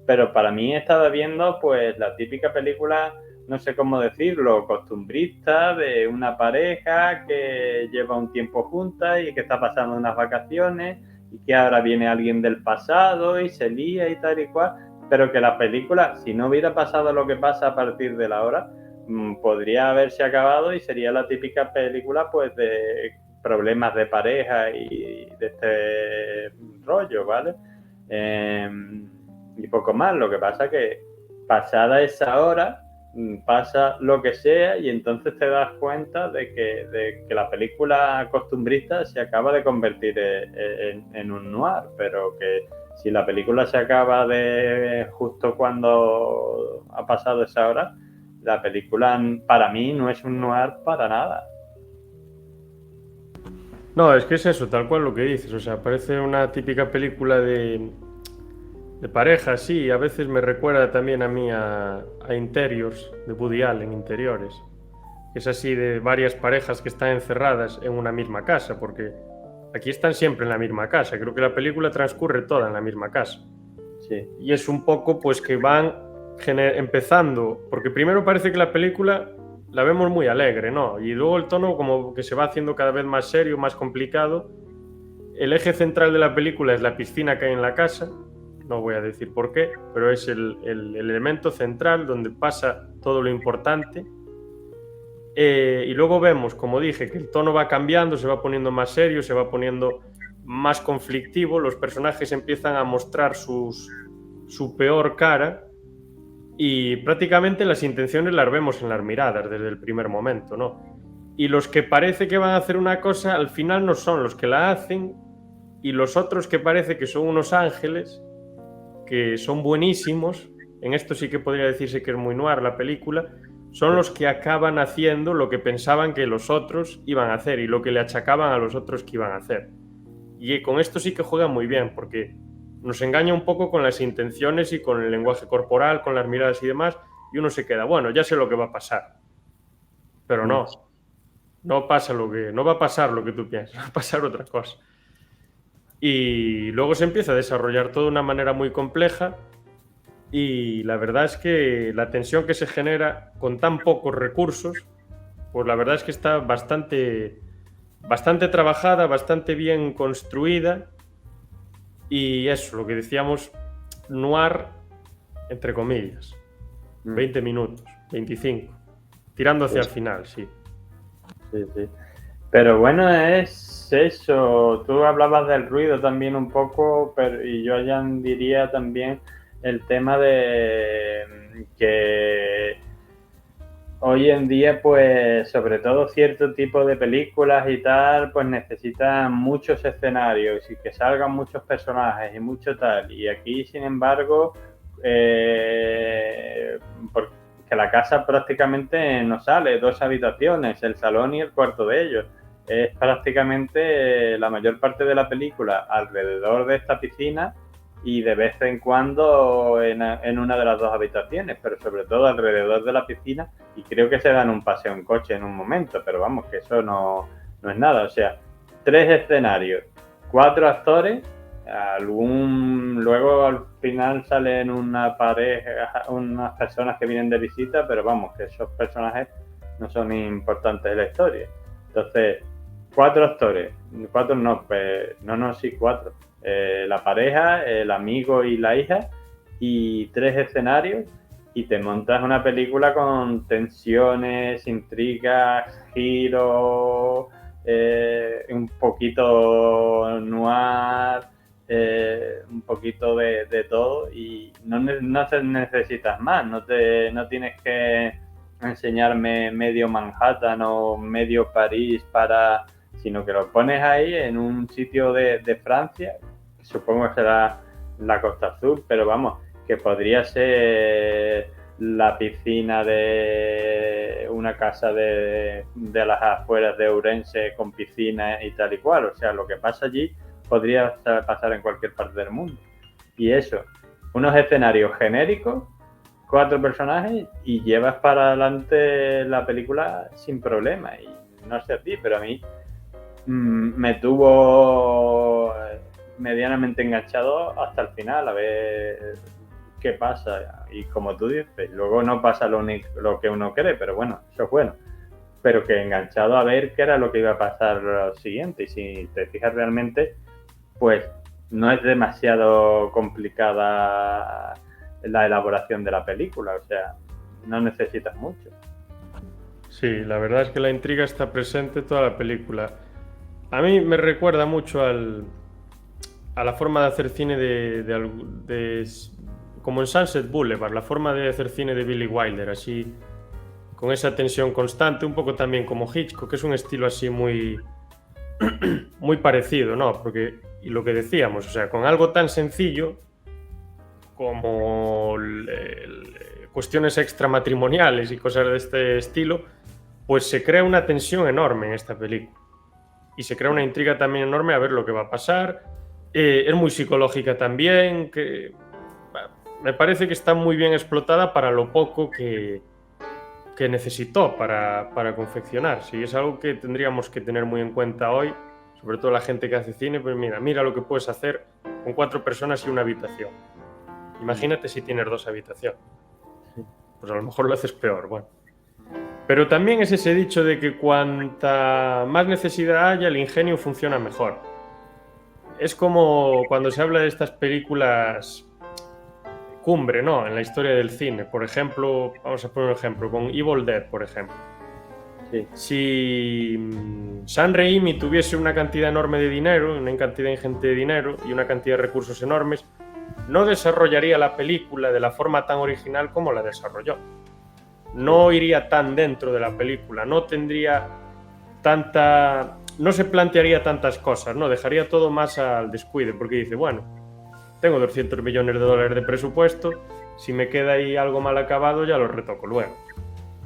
S2: Pero para mí estaba viendo pues la típica película, no sé cómo decirlo, costumbrista de una pareja que lleva un tiempo junta y que está pasando unas vacaciones y que ahora viene alguien del pasado y se lía y tal y cual. Pero que la película, si no hubiera pasado lo que pasa a partir de la hora, podría haberse acabado y sería la típica película pues de problemas de pareja y de este rollo, ¿vale? Y poco más. Lo que pasa que pasada esa hora pasa lo que sea y entonces te das cuenta de que la película costumbrista se acaba de convertir en un noir, pero que si la película se acaba de justo cuando ha pasado esa hora, la película para mí no es un noir para nada.
S1: No, es que es eso, tal cual lo que dices. O sea, parece una típica película de pareja, sí. A veces me recuerda también a mí a Interiors, de Woody Allen, Interiores. Es así de varias parejas que están encerradas en una misma casa, porque aquí están siempre en la misma casa. Creo que la película transcurre toda en la misma casa.
S2: Sí.
S1: Y es un poco pues que van empezando, porque primero parece que la película la vemos muy alegre, ¿no? Y luego el tono como que se va haciendo cada vez más serio, más complicado. El eje central de la película es la piscina que hay en la casa, no voy a decir por qué, pero es el elemento central donde pasa todo lo importante. Y luego vemos, como dije, que el tono va cambiando, se va poniendo más serio, se va poniendo más conflictivo, los personajes empiezan a mostrar su peor cara y prácticamente las intenciones las vemos en las miradas desde el primer momento, ¿no? Y los que parece que van a hacer una cosa, al final no son los que la hacen, y los otros que parece que son unos ángeles, que son buenísimos, en esto sí que podría decirse que es muy noir la película, son los que acaban haciendo lo que pensaban que los otros iban a hacer y lo que le achacaban a los otros que iban a hacer. Y con esto sí que juega muy bien, porque nos engaña un poco con las intenciones y con el lenguaje corporal, con las miradas y demás, y uno se queda, bueno, ya sé lo que va a pasar. Pero no pasa no va a pasar lo que tú piensas, va a pasar otra cosa. Y luego se empieza a desarrollar todo de una manera muy compleja y la verdad es que la tensión que se genera con tan pocos recursos, pues la verdad es que está bastante trabajada, bastante bien construida. Y eso, lo que decíamos, noir, entre comillas. 20 minutos, 25. Tirando hacia el final, sí.
S2: Sí, sí. Pero bueno, es eso. Tú hablabas del ruido también un poco, y yo ya diría también el tema de que hoy en día, pues, sobre todo cierto tipo de películas y tal, pues necesitan muchos escenarios y que salgan muchos personajes y mucho tal. Y aquí, sin embargo, porque la casa prácticamente no sale, 2 habitaciones, el salón y el cuarto de ellos. Es prácticamente la mayor parte de la película alrededor de esta piscina y de vez en cuando en una de las 2 habitaciones, pero sobre todo alrededor de la piscina, y creo que se dan un paseo en coche en un momento, pero vamos, que eso no es nada. O sea, 3 escenarios, 4 actores, luego al final salen una pareja, unas personas que vienen de visita, pero vamos, que esos personajes no son importantes en la historia. Entonces, 4 actores, 4 no, sí, 4. La pareja, el amigo y la hija, y 3 escenarios, y te montas una película con tensiones, intrigas, giros, un poquito noir, un poquito de todo, y no necesitas más, no tienes que enseñarme medio Manhattan o medio París sino que lo pones ahí en un sitio de Francia, que supongo que será la Costa Azul, pero vamos, que podría ser la piscina de una casa de las afueras de Ourense con piscina y tal y cual. O sea, lo que pasa allí podría pasar en cualquier parte del mundo. Y eso, unos escenarios genéricos, 4 personajes y llevas para adelante la película sin problema. Y no sé a ti, pero a mí me tuvo medianamente enganchado hasta el final, a ver qué pasa. Y como tú dices, luego no pasa lo que uno cree, pero bueno, eso es bueno. Pero que enganchado a ver qué era lo que iba a pasar lo siguiente. Y si te fijas realmente, pues no es demasiado complicada la elaboración de la película, o sea, no necesitas mucho.
S1: Sí, la verdad es que la intriga está presente toda la película. A mí me recuerda mucho a la forma de hacer cine como en Sunset Boulevard, la forma de hacer cine de Billy Wilder, así, con esa tensión constante, un poco también como Hitchcock, que es un estilo así muy, muy parecido, ¿no? Porque, y lo que decíamos, o sea, con algo tan sencillo como cuestiones extramatrimoniales y cosas de este estilo, pues se crea una tensión enorme en esta película. Y se crea una intriga también enorme a ver lo que va a pasar. Es muy psicológica también, que me parece que está muy bien explotada para lo poco que necesitó para confeccionar. Si es algo que tendríamos que tener muy en cuenta hoy, sobre todo la gente que hace cine, pues mira lo que puedes hacer con 4 personas y una habitación. Imagínate si tienes 2 habitaciones. Pues a lo mejor lo haces peor, bueno. Pero también es ese dicho de que cuanta más necesidad haya, el ingenio funciona mejor. Es como cuando se habla de estas películas cumbre, ¿no? En la historia del cine. Por ejemplo, vamos a poner un ejemplo, con Evil Dead, por ejemplo.
S2: Sí.
S1: Si Sam Raimi tuviese una cantidad enorme de dinero, una cantidad ingente de dinero y una cantidad de recursos enormes, no desarrollaría la película de la forma tan original como la desarrolló. No iría tan dentro de la película, no tendría tanta... no se plantearía tantas cosas, no, dejaría todo más al descuide, porque dice, bueno, tengo 200 millones de dólares de presupuesto, si me queda ahí algo mal acabado ya lo retoco luego.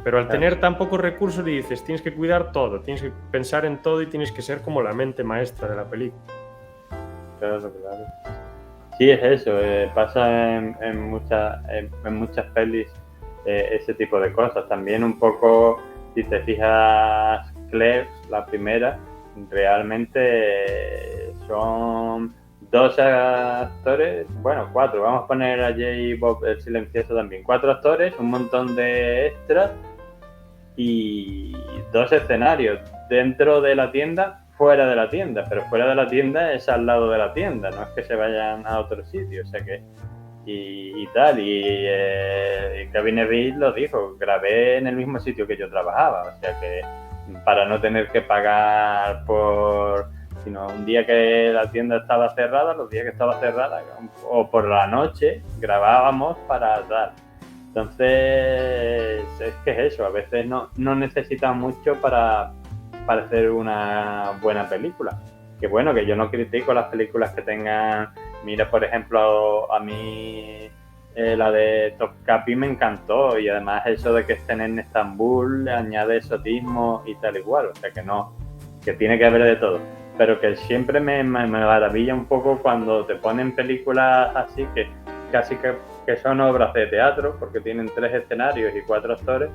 S1: Pero al tener tan pocos recursos dices, tienes que cuidar todo, tienes que pensar en todo y tienes que ser como la mente maestra de la película.
S2: Claro. Sí, es eso, pasa en muchas pelis ese tipo de cosas. También un poco, si te fijas, Clerks, la primera, realmente son 2 actores, bueno, 4, vamos a poner a J. Bob el silencioso también, 4 actores, un montón de extras y 2 escenarios dentro de la tienda, fuera de la tienda, pero fuera de la tienda es al lado de la tienda, no es que se vayan a otro sitio, o sea que y tal, y Kevin Neville lo dijo, grabé en el mismo sitio que yo trabajaba, o sea que para no tener que pagar sino un día que la tienda estaba cerrada, los días que estaba cerrada, o por la noche, grabábamos para tal. Entonces, es que es eso, a veces no necesitas mucho para hacer una buena película. Que bueno, que yo no critico las películas que tengan... Mira, por ejemplo, a mí la de Top Capi me encantó y además eso de que estén en Estambul le añade exotismo y tal igual, o sea que no, que tiene que haber de todo. Pero que siempre me maravilla un poco cuando te ponen películas así que casi que son obras de teatro porque tienen 3 escenarios y 4 actores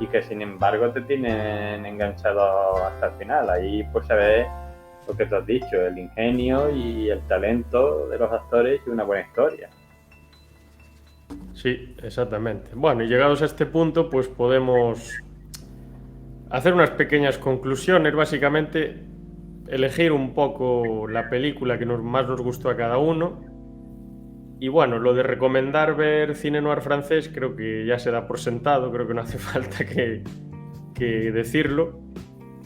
S2: y que sin embargo te tienen enganchado hasta el final. Ahí pues se ve lo que te has dicho, el ingenio y el talento de los actores y una buena historia.
S1: Sí, exactamente. Bueno, y llegados a este punto, pues podemos hacer unas pequeñas conclusiones, básicamente elegir un poco la película que más nos gustó a cada uno. Y bueno, lo de recomendar ver cine noir francés creo que ya se da por sentado, creo que no hace falta que decirlo.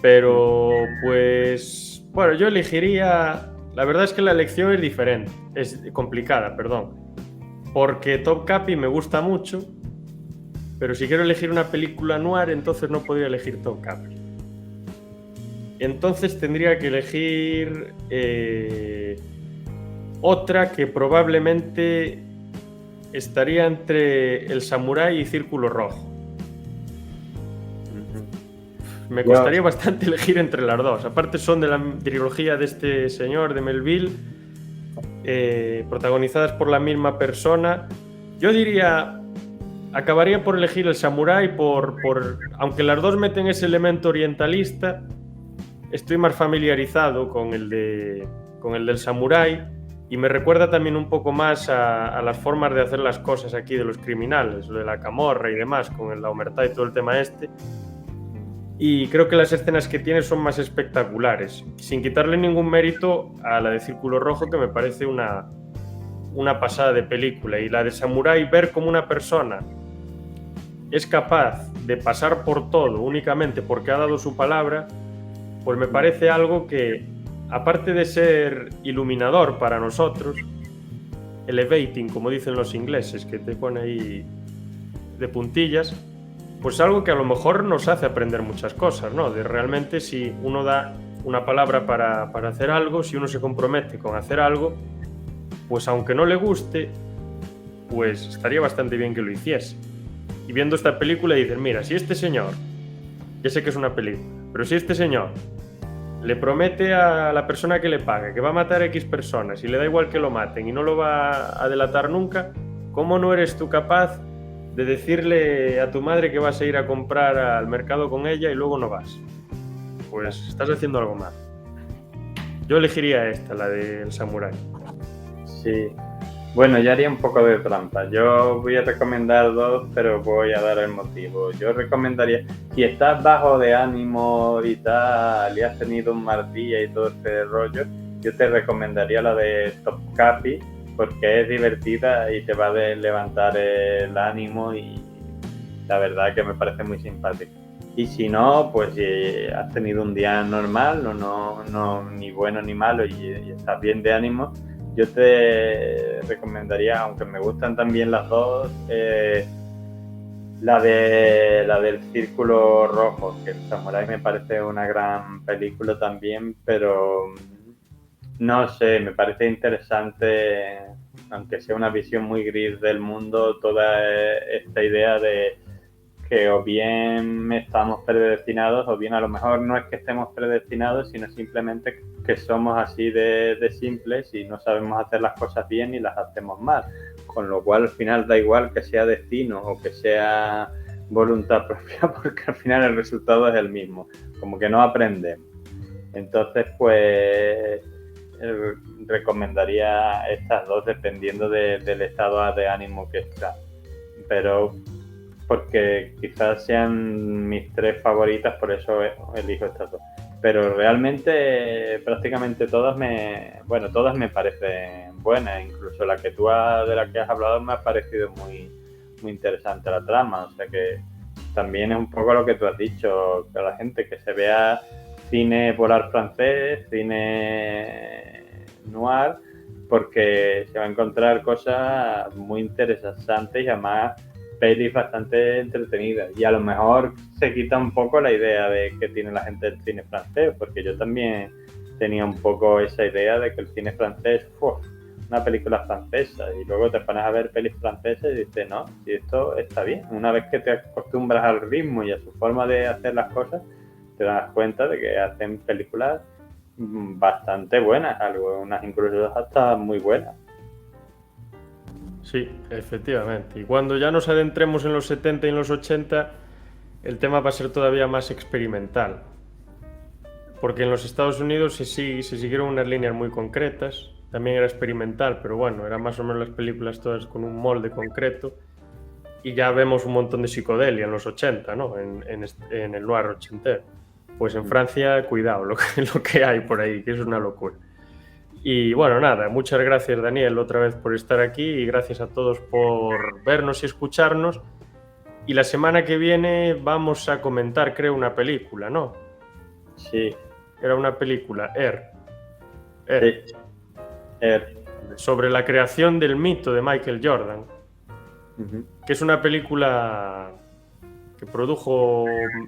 S1: Pero pues, bueno, yo elegiría... La verdad es que la elección es diferente, es complicada, perdón. Porque Top Capi me gusta mucho, pero si quiero elegir una película noir, entonces no podría elegir Top Capi. Entonces tendría que elegir otra que probablemente estaría entre El Samurái y Círculo Rojo. Me costaría bastante elegir entre las dos. Aparte son de la trilogía de este señor, de Melville, protagonizadas por la misma persona. Yo diría, acabaría por elegir El Samurái aunque las dos meten ese elemento orientalista, estoy más familiarizado con el del Samurái y me recuerda también un poco más a las formas de hacer las cosas aquí de los criminales, lo de la camorra y demás, con el omertá y todo el tema este. Y creo que las escenas que tiene son más espectaculares, sin quitarle ningún mérito a la de Círculo Rojo, que me parece una pasada de película. Y la de Samurái, ver cómo una persona es capaz de pasar por todo únicamente porque ha dado su palabra, pues me parece algo que aparte de ser iluminador para nosotros, elevating, como dicen los ingleses, que te pone ahí de puntillas, pues algo que a lo mejor nos hace aprender muchas cosas, ¿no? De realmente si uno da una palabra para hacer algo, si uno se compromete con hacer algo, pues aunque no le guste, pues estaría bastante bien que lo hiciese. Y viendo esta película dices, mira, si este señor, ya sé que es una película, pero si este señor le promete a la persona que le paga que va a matar a X personas y le da igual que lo maten y no lo va a delatar nunca, ¿cómo no eres tú capaz de decirle a tu madre que vas a ir a comprar al mercado con ella y luego no vas? Pues estás haciendo algo mal. Yo elegiría esta, la del samurái.
S2: Sí. Bueno, yo haría un poco de trampa. Yo voy a recomendar dos, pero voy a dar el motivo. Yo recomendaría, si estás bajo de ánimo y tal, y has tenido un mal día y todo este rollo, yo te recomendaría la de Topkapi, porque es divertida y te va a levantar el ánimo y la verdad que me parece muy simpática. Y si no, pues si has tenido un día normal, no ni bueno ni malo y estás bien de ánimo, yo te recomendaría, aunque me gustan también las dos, la del Círculo Rojo, que el Samurai me parece una gran película también, pero no sé, me parece interesante, aunque sea una visión muy gris del mundo, toda esta idea de que o bien estamos predestinados o bien a lo mejor no es que estemos predestinados, sino simplemente que somos así de simples y no sabemos hacer las cosas bien y las hacemos mal, con lo cual al final da igual que sea destino o que sea voluntad propia, porque al final el resultado es el mismo, como que no aprendemos. Entonces pues recomendaría estas dos dependiendo del estado de ánimo que está, pero porque quizás sean mis tres favoritas, por eso elijo estas dos. Pero realmente prácticamente todas me parecen buenas, incluso la que de la que has hablado me ha parecido muy, muy interesante la trama, o sea que también es un poco lo que tú has dicho, que la gente que se vea cine polar francés, cine noir, porque se va a encontrar cosas muy interesantes y además pelis bastante entretenidas, y a lo mejor se quita un poco la idea de que tiene la gente del cine francés, porque yo también tenía un poco esa idea de que el cine francés fue una película francesa, y luego te pones a ver pelis francesas y dices, no, si esto está bien, una vez que te acostumbras al ritmo y a su forma de hacer las cosas, te das cuenta de que hacen películas bastante buenas, algunas incluso hasta muy buenas.
S1: Sí, efectivamente. Y cuando ya nos adentremos en los 70 y en los 80, el tema va a ser todavía más experimental. Porque en los Estados Unidos se siguieron unas líneas muy concretas, también era experimental, pero bueno, eran más o menos las películas todas con un molde concreto. Y ya vemos un montón de psicodelia en los 80, ¿no? En el noir ochentero. Pues en Francia, cuidado lo que hay por ahí, que es una locura. Y bueno, nada, muchas gracias Daniel otra vez por estar aquí y gracias a todos por vernos y escucharnos. Y la semana que viene vamos a comentar, creo, una película, ¿no?
S2: Sí.
S1: Era una película,
S2: Sí.
S1: Sobre la creación del mito de Michael Jordan, que es una película que produjo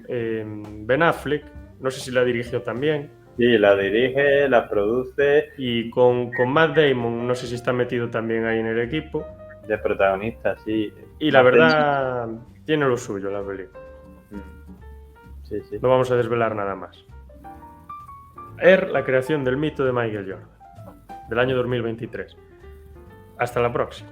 S1: Ben Affleck, no sé si la dirigió también.
S2: Sí, la dirige, la produce.
S1: Y con Matt Damon, no sé si está metido también ahí en el equipo.
S2: De protagonista, sí.
S1: Y la verdad, tiene lo suyo la película.
S2: Sí, sí.
S1: No vamos a desvelar nada más. La creación del mito de Michael Jordan, del año 2023. Hasta la próxima.